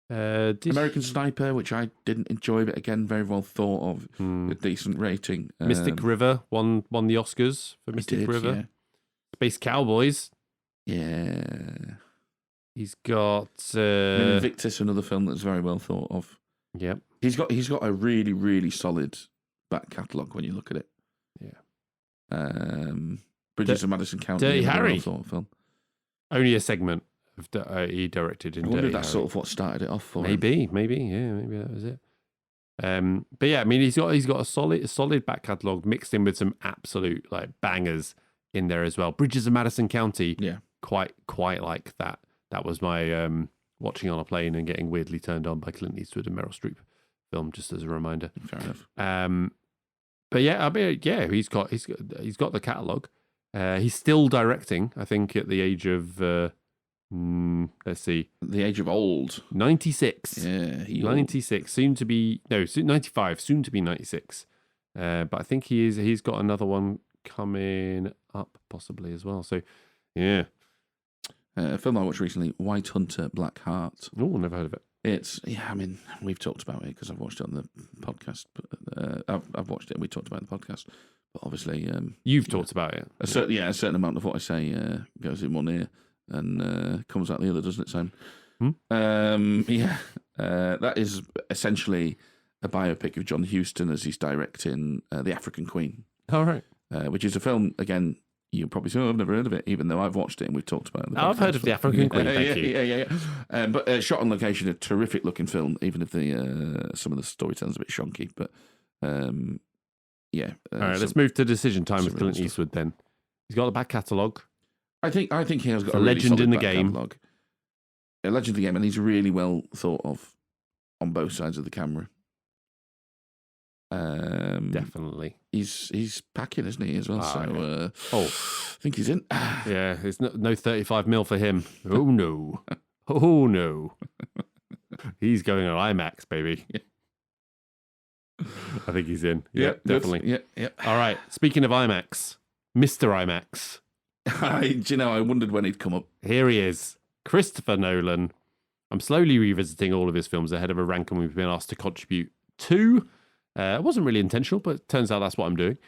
American Sniper, which I didn't enjoy, but again, very well thought of, a decent rating.
Mystic River won the Oscars for Mystic River.
Yeah.
Space Cowboys.
Yeah.
He's got
Invictus, another film that's very well thought of.
Yep.
He's got a really, really solid back catalogue when you look at it.
Yeah.
Bridges of Madison County.
Dirty Harry.
Well thought of film.
Only a segment of he directed in
I wonder
Dirty
if that's
Harry.
sort of what started it off for him.
Maybe that was it. But yeah, I mean, he's got a solid back catalogue mixed in with some absolute like bangers in there as well. Bridges of Madison County,
Yeah.
quite like that. That was my watching on a plane and getting weirdly turned on by Clint Eastwood and Meryl Streep film, just as a reminder.
Fair enough.
But yeah, I mean, yeah, he's got the catalogue. He's still directing, I think, at the age of let's see,
The age of old.
96.
Yeah,
96, soon to be 95, soon to be 96. But I think he's got another one coming up possibly as well. So yeah.
A film I watched recently, White Hunter, Black Heart.
Oh, never heard of it.
It's, I mean, we've talked about it because I've watched it on the podcast. But I've watched it and we talked about it on the podcast. But obviously,
you've talked about it.
A certain amount of what I say goes in one ear and comes out the other, doesn't it, Sam? That is essentially a biopic of John Huston as he's directing The African Queen.
All right.
Which is a film, again, you probably say, oh, I've never heard of it, even though I've watched it and we've talked about it.
I've heard of The African Queen, thank you.
Yeah. But shot on location, a terrific looking film, even if some of the storytelling's a bit shonky. But yeah.
All right, let's move to Decision Time with Clint
stuff.
Eastwood then. He's got the back catalogue.
I think he has got
a
really
legend
solid
in the
back
game.
catalogue. A legend in the game, and he's really well thought of on both sides of the camera.
Definitely.
He's packing, isn't he, as well? So I think he's in.
Yeah, there's no 35 mil for him. Oh no. Oh no. He's going on IMAX, baby.
Yeah.
I think he's in. Yeah, definitely.
Yeah.
All right. Speaking of IMAX, Mr. IMAX.
I wondered when he'd come up.
Here he is, Christopher Nolan. I'm slowly revisiting all of his films ahead of a ranking we've been asked to contribute to. It wasn't really intentional, but it turns out that's what I'm doing.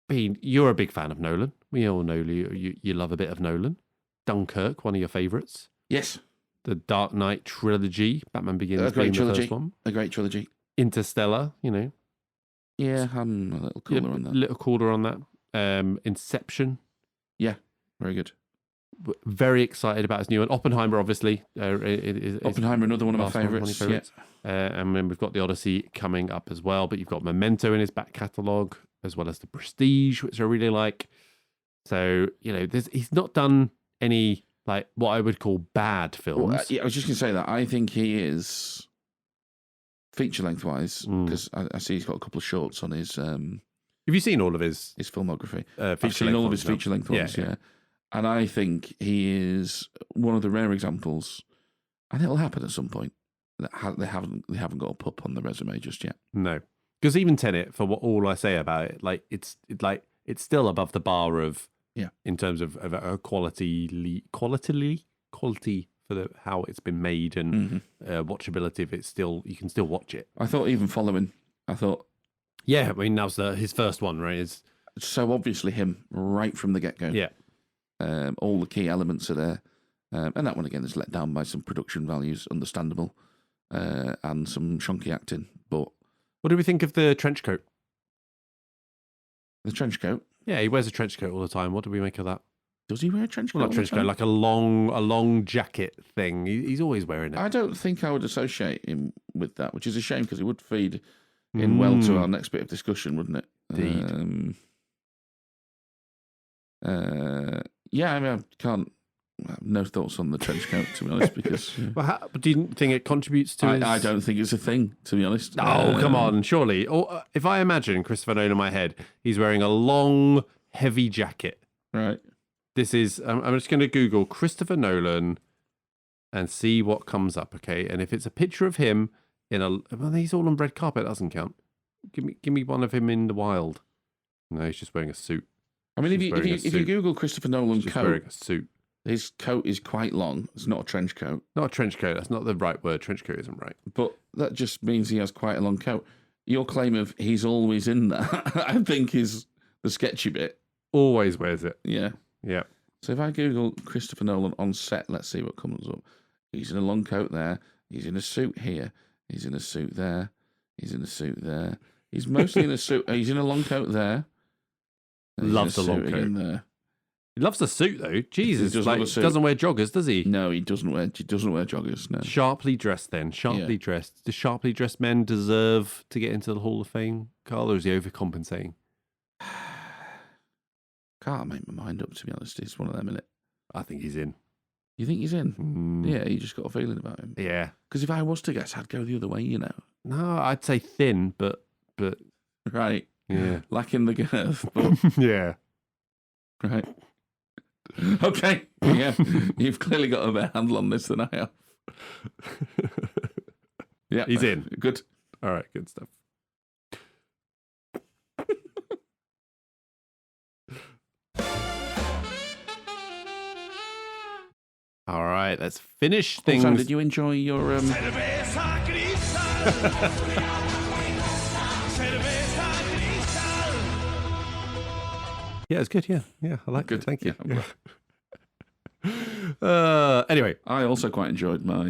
Bean, you're a big fan of Nolan. We all know you love a bit of Nolan. Dunkirk, one of your favourites.
Yes.
The Dark Knight trilogy, Batman Begins being the first one.
A great trilogy.
Interstellar,
Yeah, I'm a little cooler on that.
Little cooler on that. Inception.
Yeah, very good.
Very excited about his new one. Oppenheimer, obviously.
Oppenheimer, another one of my favourites. Yeah.
And then we've got The Odyssey coming up as well. But you've got Memento in his back catalogue, as well as The Prestige, which I really like. So, he's not done any, like, what I would call bad films.
Well, I was just going to say that. I think he is, feature-length wise, because I see he's got a couple of shorts on his...
Have you seen all of his
filmography? I've seen all of his feature-length ones, yeah. And I think he is one of the rare examples, and it'll happen at some point, that they haven't got a pup on the resume just yet.
No, because even Tenet, for all I say about it, it's still above the bar of in terms of a quality for how it's been made and watchability. If it's still, you can still watch it.
I thought even following,
yeah, I mean that was his first one, right? It's
so obviously him right from the get-go.
Yeah.
All the key elements are there. And that one, again, is let down by some production values, understandable, and some shonky acting. But
what do we think of the trench coat?
The trench coat?
Yeah, he wears a trench coat all the time. What do we make of that?
Does he wear a trench coat?
Well, not trench coat, like a long jacket thing. He's always wearing it.
I don't think I would associate him with that, which is a shame because it would feed in well to our next bit of discussion, wouldn't it?
Indeed.
Yeah, I mean, I have no thoughts on the trench coat, to be honest, because...
Well, do you think it contributes to his...
I don't think it's a thing, to be honest.
Oh, come on, surely. Or, if I imagine Christopher Nolan in my head, he's wearing a long, heavy jacket.
Right.
This is... I'm just going to Google Christopher Nolan and see what comes up, okay? And if it's a picture of him in a... Well, he's all on red carpet, that doesn't count. Give me one of him in the wild. No, he's just wearing a suit.
I mean, if you Google Christopher Nolan coat,
wearing a suit.
His coat is quite long. It's not a trench coat.
Not a trench coat. That's not the right word. Trench coat isn't right.
But that just means he has quite a long coat. Your claim of he's always in that, I think, is the sketchy bit.
Always wears it.
Yeah.
Yeah.
So if I Google Christopher Nolan on set, let's see what comes up. He's in a long coat there. He's in a suit here. He's in a suit there. He's in a suit there. He's mostly in a suit. He's in a long coat there.
Loves the long coat.
There.
He loves the suit, though. Jesus,
He does love a suit.
doesn't wear joggers, does he?
No, he doesn't wear joggers. No.
Sharply dressed, then. Sharply dressed. Do sharply dressed men deserve to get into the Hall of Fame, Carl, or is he overcompensating?
Can't make my mind up, to be honest. It's one of them, isn't it?
I think he's in.
You think he's in? Yeah, you just got a feeling about him.
Yeah.
Because if I was to guess, I'd go the other way, you know.
No, I'd say thin, but
Right.
yeah.
Lacking the girth. But...
yeah.
Right. Okay. Yeah. You've clearly got a better handle on this than I have. Yeah.
He's in.
Good.
All right, good stuff. All right, let's finish things.
Also, did you enjoy your
Yeah, it's good. Yeah, I like
Good.
it. Thank you.
Yeah,
Anyway,
I also quite enjoyed my.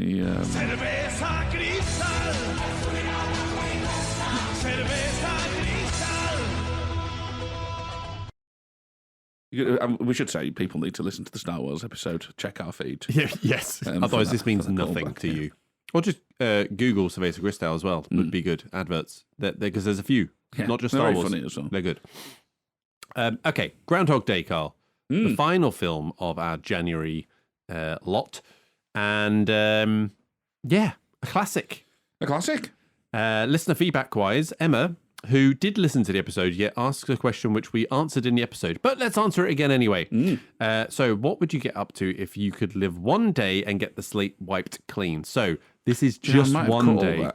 We should say people need to listen to the Star Wars episode. Check our feed.
yes. Otherwise, this means nothing to you. Or just Google Sylvester Gristell as well. Would be good. Adverts, because there's a few, not just Star Wars.
Funny as well.
They're good. Okay, Groundhog Day, Carl. The final film of our January lot. And a classic.
A classic.
Listener feedback-wise, Emma, who did listen to the episode, yet asked a question which we answered in the episode. But let's answer it again anyway. So what would you get up to if you could live one day and get the slate wiped clean? So this is just one day.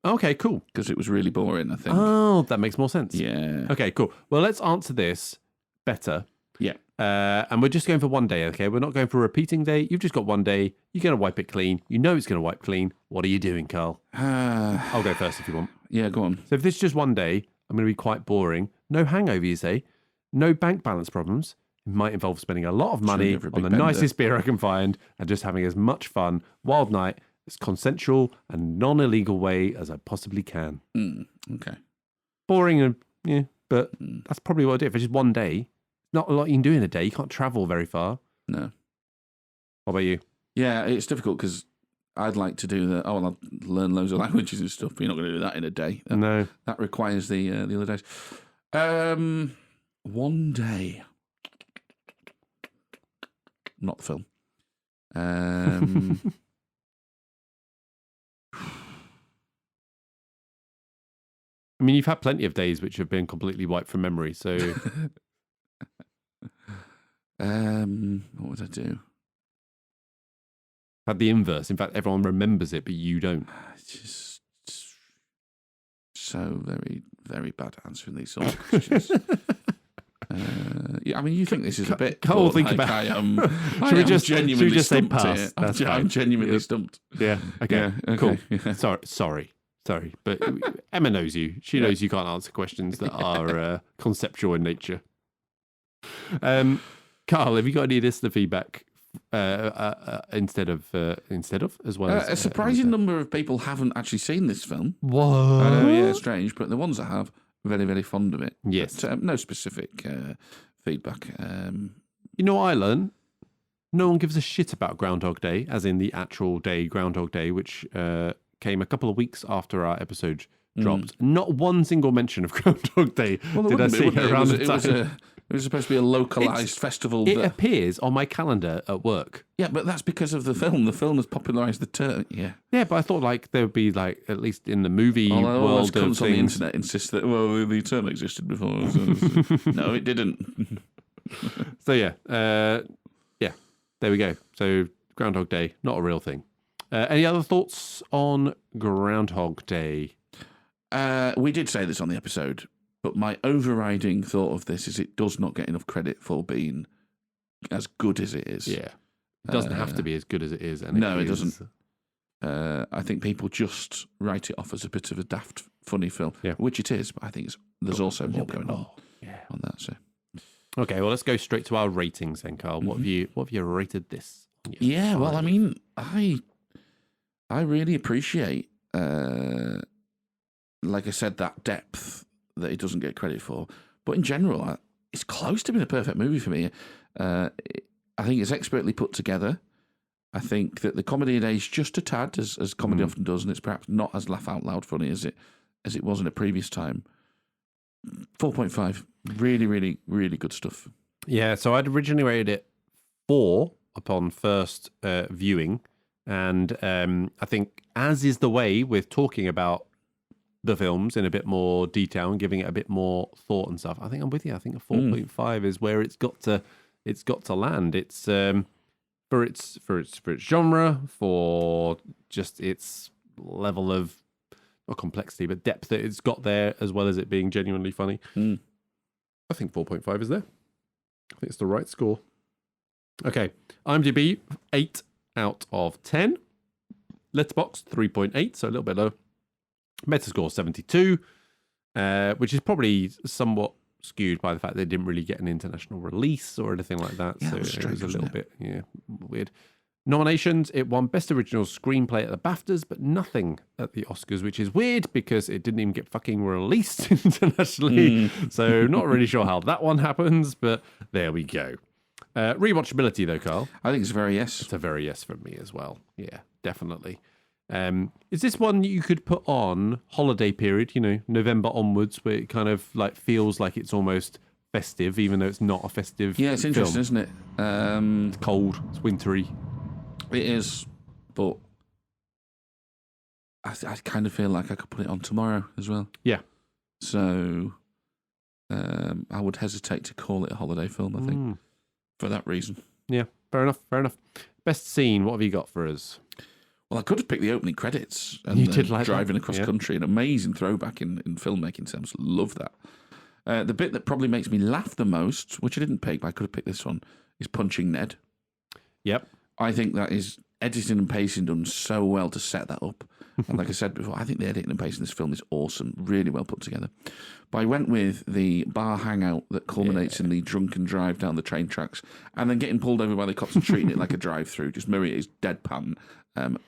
Okay, cool.
Because it was really boring, I think.
Oh, that makes more sense.
Yeah.
Okay, cool. Well, let's answer this better.
Yeah.
And we're just going for one day, okay? We're not going for a repeating day. You've just got one day. You're going to wipe it clean. You know it's going to wipe clean. What are you doing, Carl? I'll go first if you want.
Yeah, go on.
So if this is just one day, I'm going to be quite boring. No hangover, you say. No bank balance problems. It might involve spending a lot of money on the nicest beer I can find and just having as much fun, wild night, as consensual and non-illegal way as I possibly can.
Okay.
Boring, but that's probably what I do. If it's just one day, not a lot you can do in a day. You can't travel very far.
No.
What about you?
Yeah, it's difficult because I'd like to do I'll learn loads of languages and stuff, but you're not going to do that in a day.
No.
That requires the other days. One day. Not the film.
I mean, you've had plenty of days which have been completely wiped from memory, so...
What would I do?
Had the inverse. In fact, everyone remembers it, but you don't.
It's just so very, very bad answering these sort of questions. Yeah, I mean, you think this is a bit...
Carl, think
like
about...
I am
should we just say pass?
I'm genuinely stumped.
Yeah, okay,
Yeah, okay,
cool.
yeah.
Sorry. But Emma knows you. She knows you can't answer questions that are conceptual in nature. Carl, have you got any listener feedback instead of as well?
A surprising number of people haven't actually seen this film.
What?
I know, yeah, strange, but the ones that have, very, very fond of it.
Yes.
But, no specific feedback.
You know what I learned? No one gives a shit about Groundhog Day, as in the actual day, Groundhog Day, which came a couple of weeks after our episode dropped. Not one single mention of Groundhog Day did I see around the time.
It was supposed to be a localised festival.
It appears on my calendar at work.
Yeah, but that's because of the film. The film has popularised the term. Yeah.
Yeah, but I thought there would be at least in the movie
world
of things.
On the internet insist that the term existed before. No, it didn't.
So yeah, there we go. So Groundhog Day, not a real thing. Any other thoughts on Groundhog Day?
We did say this on the episode, but my overriding thought of this is it does not get enough credit for being as good as it is.
Yeah. It doesn't have to be as good as it is. And
no, it doesn't. I think people just write it off as a bit of a daft, funny film, which it is, but I think there's also more going on that. So.
Okay, well, let's go straight to our ratings then, Carl. What have you rated this?
Yeah, well, I mean, I really appreciate, like I said, that depth that it doesn't get credit for. But in general, it's close to being a perfect movie for me. I think it's expertly put together. I think that the comedy is aged just a tad, as comedy often does, and it's perhaps not as laugh out loud funny as it was in a previous time. 4.5. Really, really, really good stuff.
Yeah, so I'd originally rated it 4 upon first viewing, and I think, as is the way with talking about the films in a bit more detail and giving it a bit more thought and stuff, I think I'm with you. I think a 4.5 is where it's got to land. It's for its genre, for just its level of not complexity but depth that it's got there, as well as it being genuinely funny. I think 4.5 is there. I think it's the right score. Okay, IMDb 8 out of 10. Letterboxd 3.8, so a little bit low. Metascore 72, which is probably somewhat skewed by the fact they didn't really get an international release or anything like that.
Yeah,
so
it was strange,
a little
wasn't
bit weird. Nominations, it won Best Original Screenplay at the BAFTAs, but nothing at the Oscars, which is weird because it didn't even get fucking released internationally. So not really sure how that one happens, but there we go. Rewatchability though, Carl.
I think it's a very yes.
It's a very yes from me as well. Yeah, definitely. Is this one you could put on holiday period, November onwards, where it kind of like feels like it's almost festive, even though it's not a festive
Yeah, it's interesting,
film.
isn't it?
It's cold, it's wintry.
It is, but I kind of feel like I could put it on tomorrow as well.
Yeah.
So I would hesitate to call it a holiday film, I think, for that reason.
Yeah, fair enough. Best scene, what have you got for us?
Well, I could have picked the opening credits and
You did like
driving
that?
across
Yeah.
country. An amazing throwback in filmmaking terms. Love that. The bit that probably makes me laugh the most, which I didn't pick, but I could have picked this one, is punching Ned.
Yep.
I think that is editing and pacing done so well to set that up. And like I said before, I think the editing and pacing in this film is awesome, really well put together. But I went with the bar hangout that culminates in the drunken drive down the train tracks and then getting pulled over by the cops and treating it like a drive-through. Just Murray's deadpan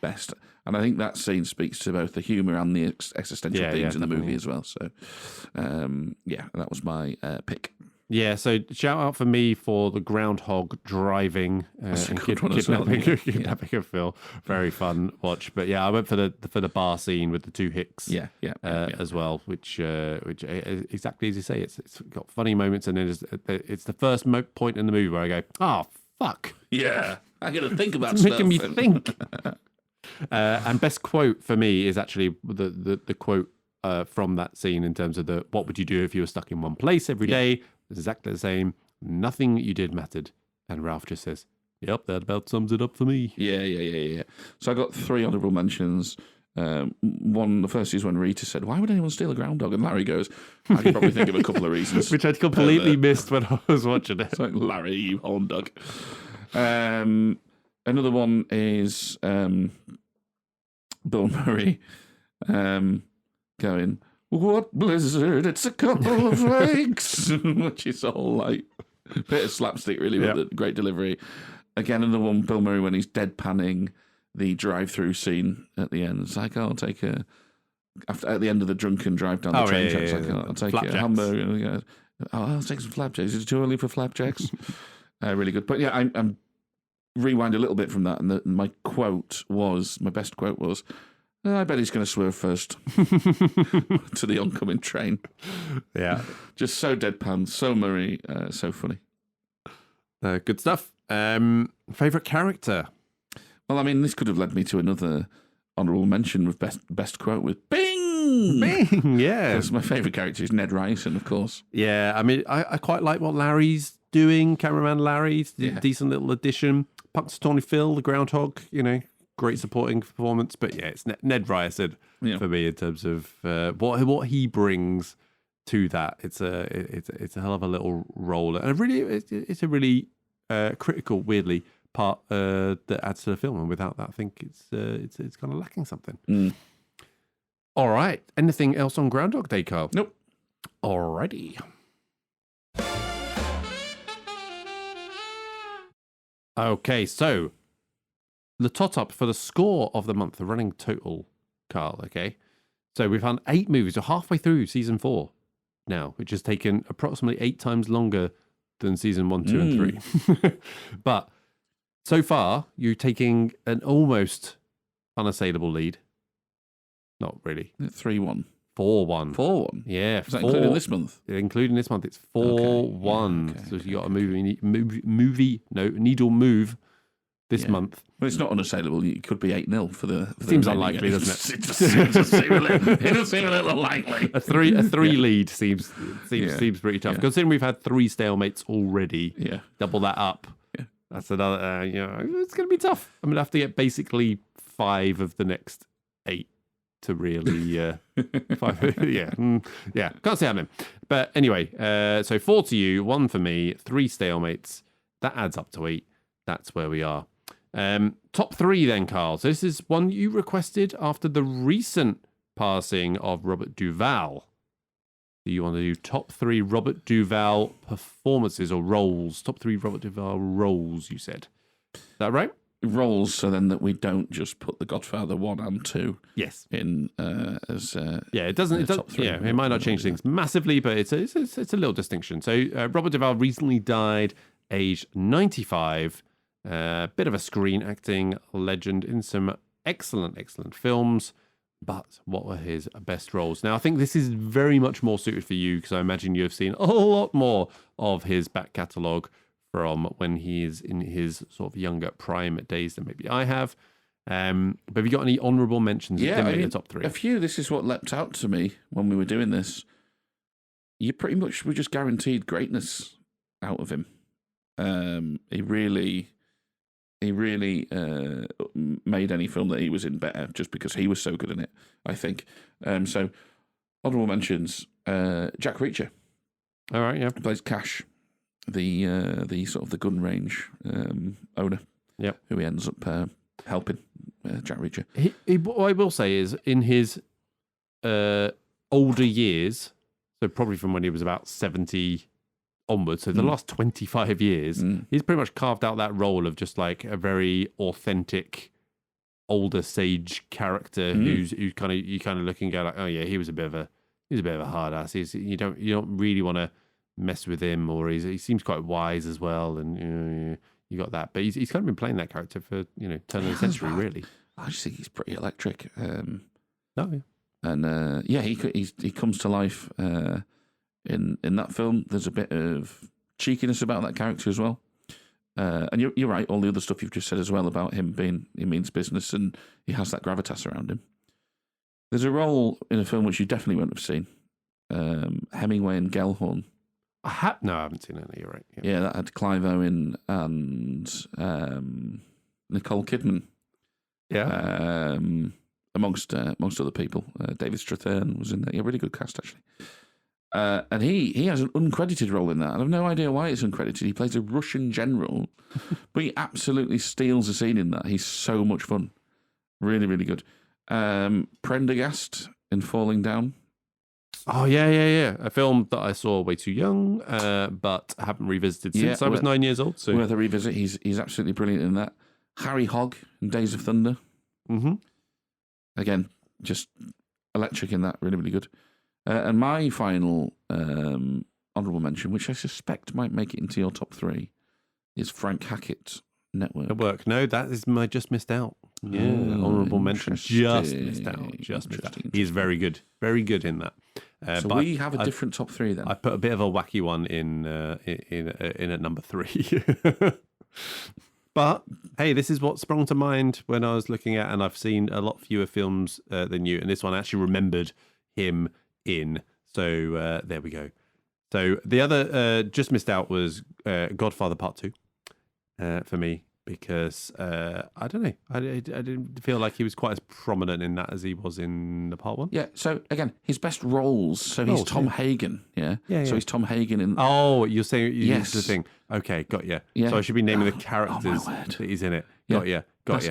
best. And I think that scene speaks to both the humour and the existential themes in the movie as well. So, that was my pick.
Yeah, so shout out for me for the Groundhog driving and kidnapping of Phil. Very fun watch. But yeah, I went for the bar scene with the two Hicks as well, which exactly as you say, it's got funny moments, and then it's the first point in the movie where I go, oh, fuck.
Yeah, I got to think about
It's
stuff.
making me think. And best quote for me is actually the quote from that scene in terms of what would you do if you were stuck in one place every day? Exactly the same. Nothing you did mattered. And Ralph just says, yep, that about sums it up for me.
Yeah. So I got 3 honourable mentions. The first is when Rita said, why would anyone steal a groundhog? And Larry goes, I can probably think of a couple of reasons.
Which I'd completely missed when I was watching it.
It's like, Larry, you horn dog. Another one is Bill Murray going, what blizzard? It's a couple of flakes. Which is all like a bit of slapstick, really, with a great delivery. Again, another one, Bill Murray, when he's deadpanning the drive-through scene at the end. It's like, I'll take at the end of the drunken drive down the train tracks, I'll take a hamburger. I'll take some flapjacks. Is it too early for flapjacks? Really good. But yeah, I'm rewind a little bit from that, and my best quote was, I bet he's going to swerve first to the oncoming train.
Yeah.
Just so deadpan, so Murray, so funny.
Good stuff. Favourite character?
Well, I mean, this could have led me to another honourable mention with best quote with Bing!
Bing, yeah.
Because my favourite character is Ned Ryerson, of course.
Yeah, I mean, I quite like what Larry's doing. Cameraman Larry's decent little addition. Punxsutawney Phil, the Groundhog, great supporting performance. But yeah, it's Ned Ryerson for me in terms of what he brings to that. It's a hell of a little role, and it's a really critical, weirdly, part that adds to the film. And without that, I think it's kind of lacking something. All right. Anything else on Groundhog Day, Carl?
Nope.
Alrighty. Okay, so the tot up for the score of the month, the running total, Carl, okay? So we've had 8 movies, so halfway through season 4 now, which has taken approximately 8 times longer than season 1, 2, and 3. But so far, you're taking an almost unassailable lead. Not really.
3-1.
4-1.
4-1.
Yeah.
Is that including this month?
Including this month, it's 4-1.
Okay,
So you got a needle move this month.
Well, it's not unassailable. It could be 8-0 for the.
Seems unlikely, doesn't it?
It does seem a little unlikely.
A three lead seems pretty tough.
Yeah.
Considering we've had 3 stalemates already,
Yeah.
double that up.
Yeah.
That's another. It's going to be tough. I'm going to have to get basically 5 of the next 8 to really. 5. Yeah. Can't see happening. But anyway, so 4 to you, 1 for me, 3 stalemates. That adds up to 8. That's where we are. Top 3 then, Carl. So this is one you requested after the recent passing of Robert Duvall. Do you want to do top 3 Robert Duvall performances or roles? Top 3 Robert Duvall roles, you said. Is that right?
Roles, so then that we don't just put The Godfather 1 and 2
Yes.
in as
it doesn't. It
top
does.
3.
Yeah, it might not change things massively, but it's a little distinction. So Robert Duvall recently died, aged 95. Bit of a screen acting legend in some excellent films. But what were his best roles? Now, I think this is very much more suited for you because I imagine you have seen a lot more of his back catalogue from when he is in his sort of younger prime days than maybe I have. But have you got any honourable mentions?
Yeah,
in the top 3?
A few. This is what leapt out to me when we were doing this. You pretty much were just guaranteed greatness out of him. He really made any film that he was in better just because he was so good in it, I think. So, honourable mentions, Jack Reacher.
All right, yeah.
Plays Cash, the sort of the gun range owner.
Yep.
Who he ends up helping, Jack Reacher.
What I will say is, in his older years, so probably from when he was about 70 onwards, so the last 25 years, he's pretty much carved out that role of just like a very authentic older sage character who's kind of looking and go like, oh yeah, he was a bit of a hard ass. You don't really want to mess with him, or he seems quite wise as well, and you got that. But he's kind of been playing that character for turn of the century, really.
I just think he's pretty electric.
Oh yeah.
And he comes to life. In that film, there's a bit of cheekiness about that character as well. And you're right, all the other stuff you've just said as well about him he means business and he has that gravitas around him. There's a role in a film which you definitely won't have seen, Hemingway and Gellhorn.
I haven't seen it. You're right.
Yeah, that had Clive Owen and Nicole Kidman.
Yeah.
Amongst other people. David Strathairn was in there. Yeah, really good cast, actually. And he has an uncredited role in that. I have no idea why it's uncredited. He plays a Russian general, but he absolutely steals the scene in that. He's so much fun. Really, really good. Prendergast in Falling Down.
Oh, yeah. A film that I saw way too young, but haven't revisited since I was 9 years old. So
worth a revisit. He's absolutely brilliant in that. Harry Hogg in Days of Thunder.
Mm-hmm.
Again, just electric in that. Really, really good. And my final honourable mention, which I suspect might make it into your top 3, is Frank Hackett's Network.
Network. No, that is my just missed out. Yeah, honourable mention. Just missed out. He's very good. Very good in that.
So we have a different top 3 then.
I put a bit of a wacky one in at number 3. But hey, this is what sprung to mind when I was looking at, and I've seen a lot fewer films than you, and this one I actually remembered him in. So there we go. So the other just missed out was Godfather Part 2 for me, because I don't know, I didn't feel like he was quite as prominent in that as he was in the Part 1.
Yeah, so again, his best roles, so he's Tom Hagen, yeah? So he's Tom Hagen in...
Oh, you're saying...
Yes.
The thing. Okay, got you.
Yeah.
So I should be naming the characters that he's in it. Got you. I got you.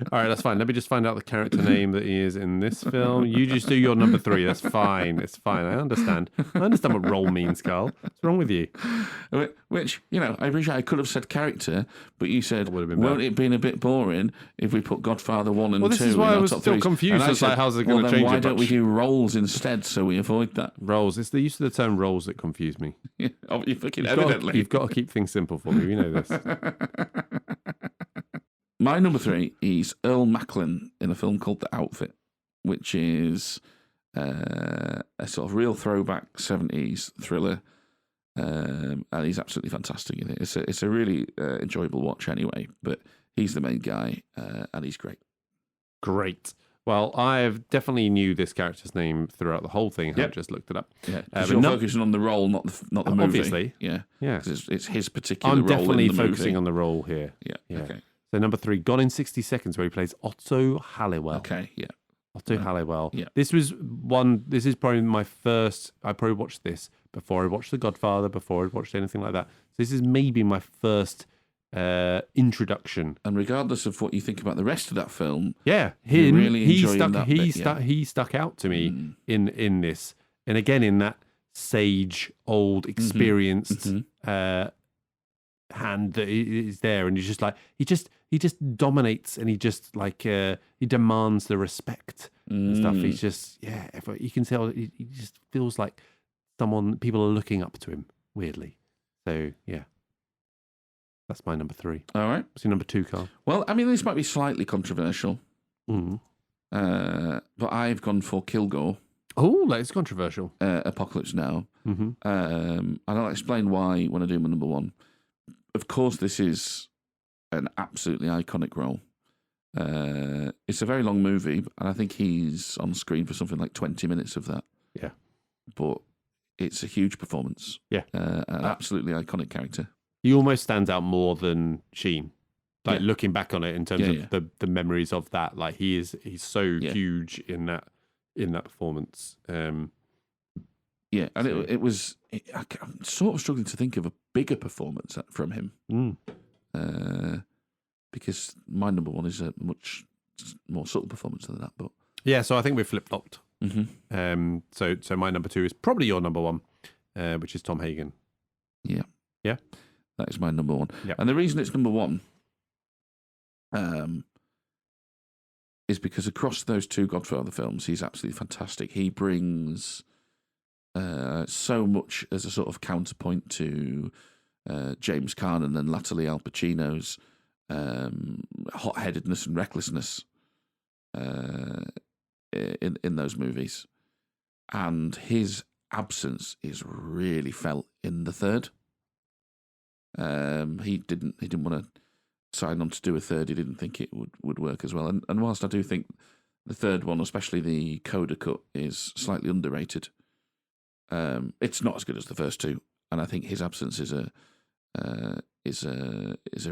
All right, that's fine. Let me just find out the character name that he is in this film. You just do your number 3. That's fine. It's fine. I understand. I understand what role means, Carl. What's wrong with you?
Which, I wish I could have said character, but you said,
Would have been
won't
better.
it been a bit boring if we put Godfather 1 and 2
Well, this is
in
why I
our
was
top
still
threes?
confused.
And I
It's like,
said,
how's it gonna
then
change
why
it
don't we
much?
do roles instead so we avoid that?
Roles. It's the use of the term roles that confuse me.
Oh, you fucking
You've got,
evidently.
you've got to keep things simple for me. You know this.
My number 3 is Earl Macklin in a film called The Outfit, which is a sort of real throwback 70s thriller. And he's absolutely fantastic in it. It's a really enjoyable watch anyway, but he's the main guy and he's great.
Great. Well, I've definitely knew this character's name throughout the whole thing.
Yep.
I just looked it up.
Yeah,
but
you're focusing on the role, not the movie.
Obviously.
Yeah.
Yeah.
'Cause it's his particular
I'm
role
definitely
in the
focusing
movie.
on the role here.
Yeah, okay.
So number 3, Gone in 60 Seconds, where he plays Otto Halliwell.
Okay, yeah.
Otto Halliwell.
Yeah.
This is probably my first, I probably watched this before I watched The Godfather, before I watched anything like that. So this is maybe my first introduction.
And regardless of what you think about the rest of that film,
Yeah,
You're
him.
really
he
enjoying
stuck.
that
He
bit,
stuck.
yeah.
He stuck out to me in this, and again in that sage, old, experienced hand that is there, and he's just like he just dominates, and he just like he demands the respect and stuff. He's just you can tell he just feels like people are looking up to him weirdly. So yeah, that's my number 3.
all right.
What's your number 2, Carl?
Well, I mean, this might be slightly controversial,
Mm.
but I've gone for Kilgore,
Oh, that's controversial.
Apocalypse Now.
Mm-hmm.
And I'll explain why when I do my number 1. Of course, this is an absolutely iconic role. It's a very long movie, and I think he's on screen for something like 20 minutes of that.
Yeah.
But it's a huge performance.
Yeah.
An absolutely iconic character.
He almost stands out more than Sheen. Like
Yeah.
looking back on it in terms
Yeah,
of the memories of that, like he's so
Yeah.
huge in that performance.
Yeah, and I'm sort of struggling to think of a bigger performance from him. Because my number 1 is a much more subtle performance than that. But
Yeah, so I think we're flip flopped. So my number 2 is probably your number 1, which is Tom Hagen.
yeah,
Yeah.
that is my number 1.
Yep.
And the reason it's number 1 is because across those 2 Godfather films, he's absolutely fantastic. He brings so much as a sort of counterpoint to James Caan and then latterly Al Pacino's hot-headedness and recklessness in those movies, and his absence is really felt in the third. He didn't want to sign on to do a third. He didn't think it would work as well. And whilst I do think the third one, especially the Coda cut, is slightly underrated, it's not as good as the first 2. And I think his absence is a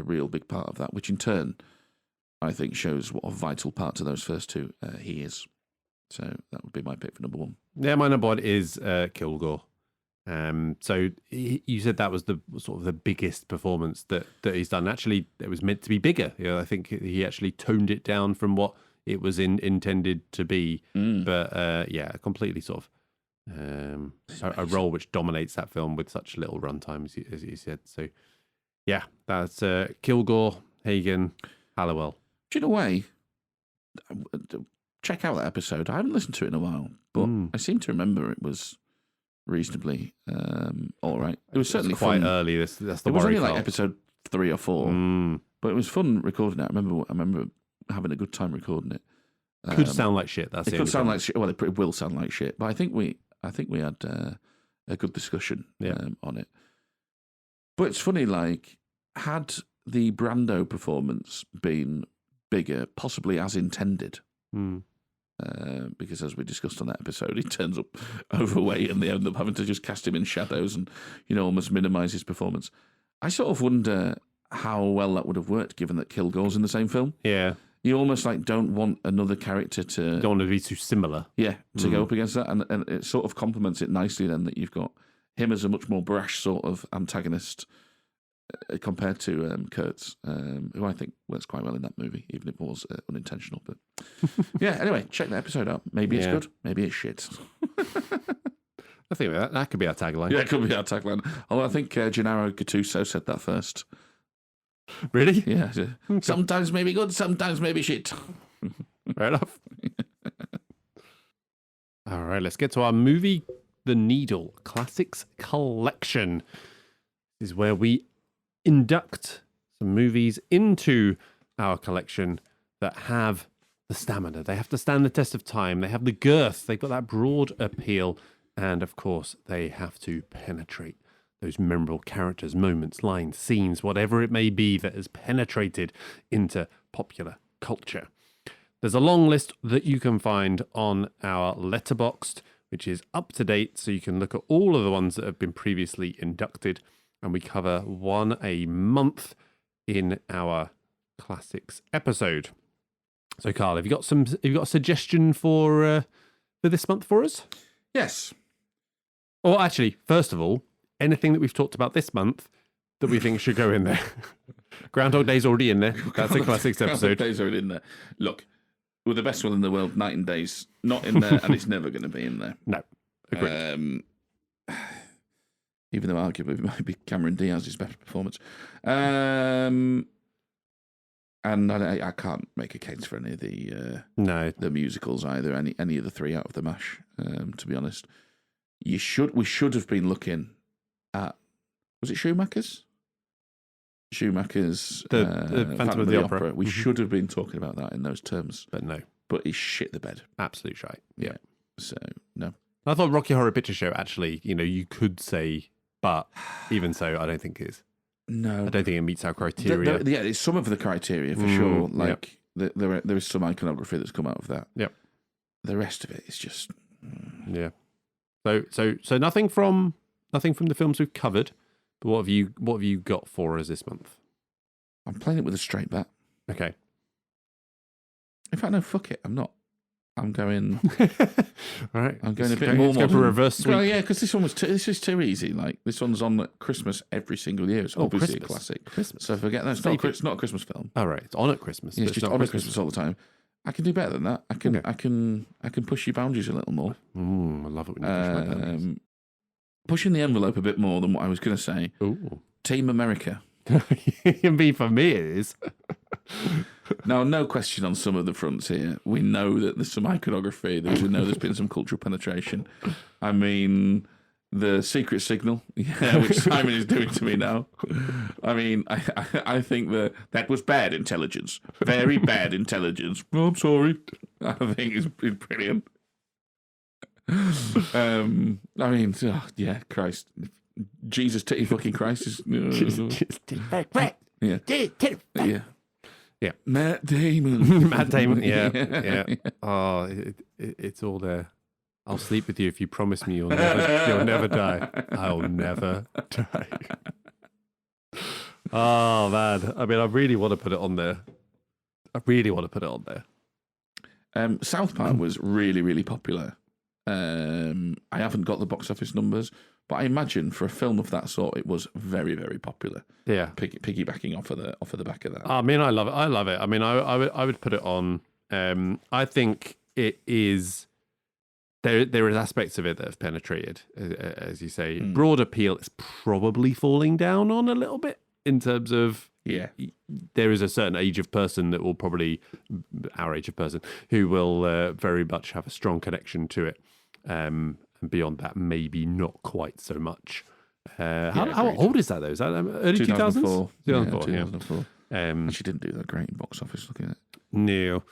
real big part of that, which in turn I think shows what a vital part to those first 2 he is. So that would be my pick for number 1.
Yeah, my number 1 is Kilgore. So you said that was the sort of the biggest performance that he's done. Actually, it was meant to be bigger. I think he actually toned it down from what it was intended to be. But completely sort of a role which dominates that film with such little runtime, as you said. So yeah, that's Kilgore, Hagen, Halliwell.
Do you know way? Check out that episode. I haven't listened to it in a while, but I seem to remember it was reasonably all right. It was certainly
quite
fun.
early. That's the
It was
worry,
only like
Carl.
episode 3 or 4, but it was fun recording it. I remember having a good time recording it.
Could sound like shit. That's
It
the
could
only
sound
problem.
like shit. Well, it will sound like shit, but I think we had a good discussion on it. But it's funny, like, had the Brando performance been bigger, possibly as intended, because as we discussed on that episode, he turns up overweight and they end up having to just cast him in shadows and, almost minimise his performance. I sort of wonder how well that would have worked, given that Kilgore's in the same film.
Yeah.
You almost don't want another character to...
Don't want to be too similar.
Yeah, to go up against that. And it sort of complements it nicely then that you've got him as a much more brash sort of antagonist compared to Kurtz, who I think works quite well in that movie, even if it was unintentional. But yeah, anyway, check that episode out. Maybe it's good, maybe it's shit.
I think that could be our tagline.
Yeah, it could be our tagline. Although I think Gennaro Gattuso said that first.
Really?
Yeah. Sometimes maybe good, sometimes maybe shit.
Fair enough. All right, let's get to our movie, The Needle Classics Collection. This is where we induct some movies into our collection that have the stamina. They have to stand the test of time. They have the girth. They've got that broad appeal. And of course, they have to penetrate those memorable characters, moments, lines, scenes, whatever it may be that has penetrated into popular culture. There's a long list that you can find on our Letterboxd, which is up to date, so you can look at all of the ones that have been previously inducted, and we cover one a month in our classics episode. So, Carl, have you got a suggestion for this month for us?
Yes.
Or actually, first of all, anything that we've talked about this month that we think should go in there. Groundhog Day's already in there. That's a classics episode.
Groundhog Day's already in there. Look, we're the best one in the world. Night and Day's not in there, and it's never going to be in there.
No, agreed.
Even though arguably it might be Cameron Diaz's better performance. And I can't make a case for any of the musicals either. Any of the three out of the mash. To be honest, we should have been looking at, was it Schumacher's?
The Phantom of the Opera.
We should have been talking about that in those terms,
but no.
But he shit the bed.
Absolute shite.
Yeah. So no.
I thought Rocky Horror Picture Show actually, you could say, but even so, I don't think it is.
No,
I don't think it meets our criteria.
Yeah, it's some of the criteria for sure. Like there is some iconography that's come out of that.
Yep.
The rest of it is just
yeah. So nothing from the films we've covered. But what have you got for us this month?
I'm playing it with a straight bet.
Okay.
In fact, no, fuck it. I'm not. I'm going.
All right.
I'm going a bit more.
Go for reverse sweep.
Well, yeah, because this is too easy. Like this one's on at Christmas every single year. It's obviously
Christmas.
a classic.
Christmas.
So forget that. It's not a Christmas film.
All right. It's on at Christmas.
Yeah, it's just on at Christmas all the time. I can do better than that. I can push your boundaries a little more.
I love it when you push my boundaries.
Pushing the envelope a bit more than what I was going to say.
Ooh.
Team America.
For me, it is.
Now, no question on some of the fronts here. We know that there's some iconography. We know there's been some cultural penetration. I mean, the secret signal, which Simon is doing to me now. I mean, I think that was bad intelligence. Very bad intelligence. Oh, I'm sorry. I think it's brilliant. I mean, yeah, Christ. Jesus, titty fucking Christ is... Yeah.
Yeah.
Matt Damon.
Matt Damon, yeah. Oh, it's all there. I'll sleep with you if you promise me you'll never die. I'll never die. Oh, man. I mean, I really want to put it on there.
South Park was really, really popular. I haven't got the box office numbers, but I imagine for a film of that sort, it was very, very popular.
Yeah,
piggybacking off of the back of that.
I mean, I love it. I mean, I would put it on. I think it is. There is aspects of it that have penetrated, as you say. Broad appeal is probably falling down on a little bit in terms of.
Yeah,
there is a certain age of person that will probably, our age of person, who will very much have a strong connection to it. And beyond that, maybe not quite so much. How old is that, though? Is that early 2000s?
2004. She didn't do that great in box office looking at it.
No.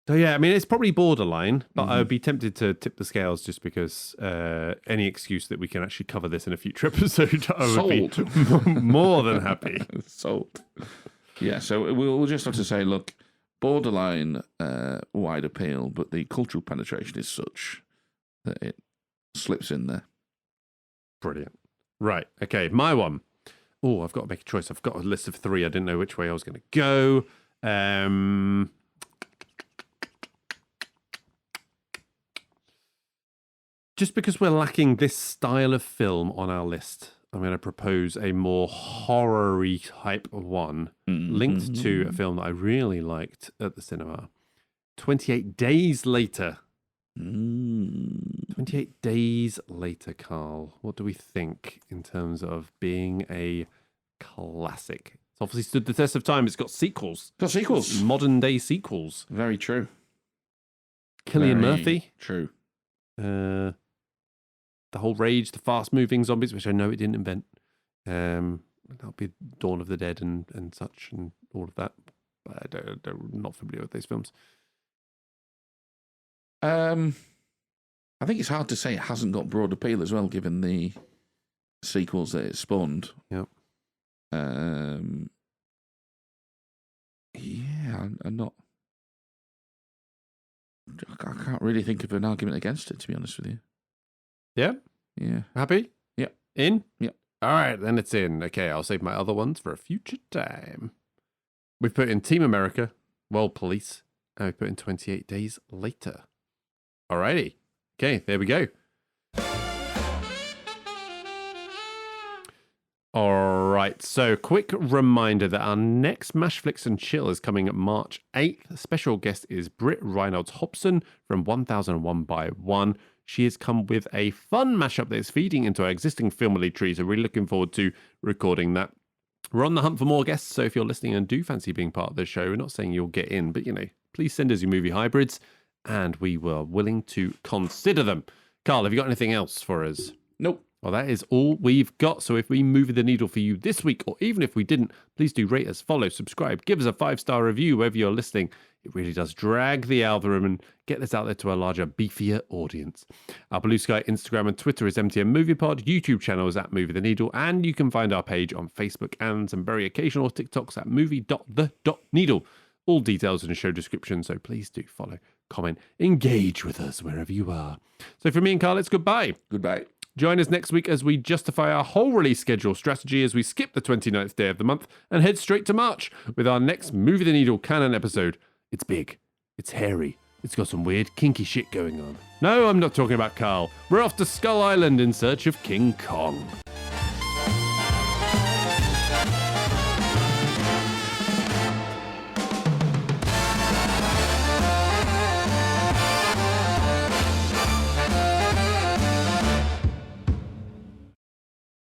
So, yeah, I mean, it's probably borderline, but I would be tempted to tip the scales just because any excuse that we can actually cover this in a future episode, I would be more than happy.
Sold. Yeah, so we'll just have to say, look, borderline wide appeal, but the cultural penetration is such that it slips in there.
Brilliant. Right, okay, my one. Oh, I've got to make a choice. I've got a list of 3. I didn't know which way I was going to go. Just because we're lacking this style of film on our list, I'm going to propose a more horror-y type one, linked to a film that I really liked at the cinema. 28 Days Later. 28 Days Later, Carl. What do we think in terms of being a classic? It's obviously stood the test of time. It's got sequels. Modern day sequels.
Very true.
Cillian Murphy.
True.
The whole rage, the fast-moving zombies, which I know it didn't invent. That'll be Dawn of the Dead and such and all of that. But I'm not familiar with those films.
I think it's hard to say it hasn't got broad appeal as well, given the sequels that it spawned.
Yep.
Yeah, I'm not. I can't really think of an argument against it, to be honest with you.
Yeah?
Yeah.
Happy?
Yeah.
In?
Yeah.
All right, then it's in. Okay, I'll save my other ones for a future time. We've put in Team America, World Police, and we put in 28 Days Later. Alrighty. Okay, there we go. All right, so quick reminder that our next Mash Flicks and Chill is coming March 8th. Special guest is Britt Reynolds Hobson from 1001 by 1. She has come with a fun mashup that is feeding into our existing Filmily tree, so we're really looking forward to recording that. We're on the hunt for more guests, so if you're listening and do fancy being part of the show, we're not saying you'll get in, but, please send us your movie hybrids, and we were willing to consider them. Carl, have you got anything else for us?
Nope.
Well, that is all we've got. So if we move the needle for you this week, or even if we didn't, please do rate us, follow, subscribe, give us a 5-star review wherever you're listening. It really does drag the algorithm and get this out there to a larger, beefier audience. Our Bluesky, Instagram and Twitter is MTN MoviePod. YouTube channel is at Movie the Needle. And you can find our page on Facebook and some very occasional TikToks at movie.the.needle. All details in the show description, so please do follow, comment, engage with us wherever you are. So from me and Carl, it's goodbye.
Goodbye.
Join us next week as we justify our whole release schedule strategy as we skip the 29th day of the month and head straight to March with our next Movie the Needle canon episode. It's big. It's hairy. It's got some weird kinky shit going on. No, I'm not talking about Carl. We're off to Skull Island in search of King Kong.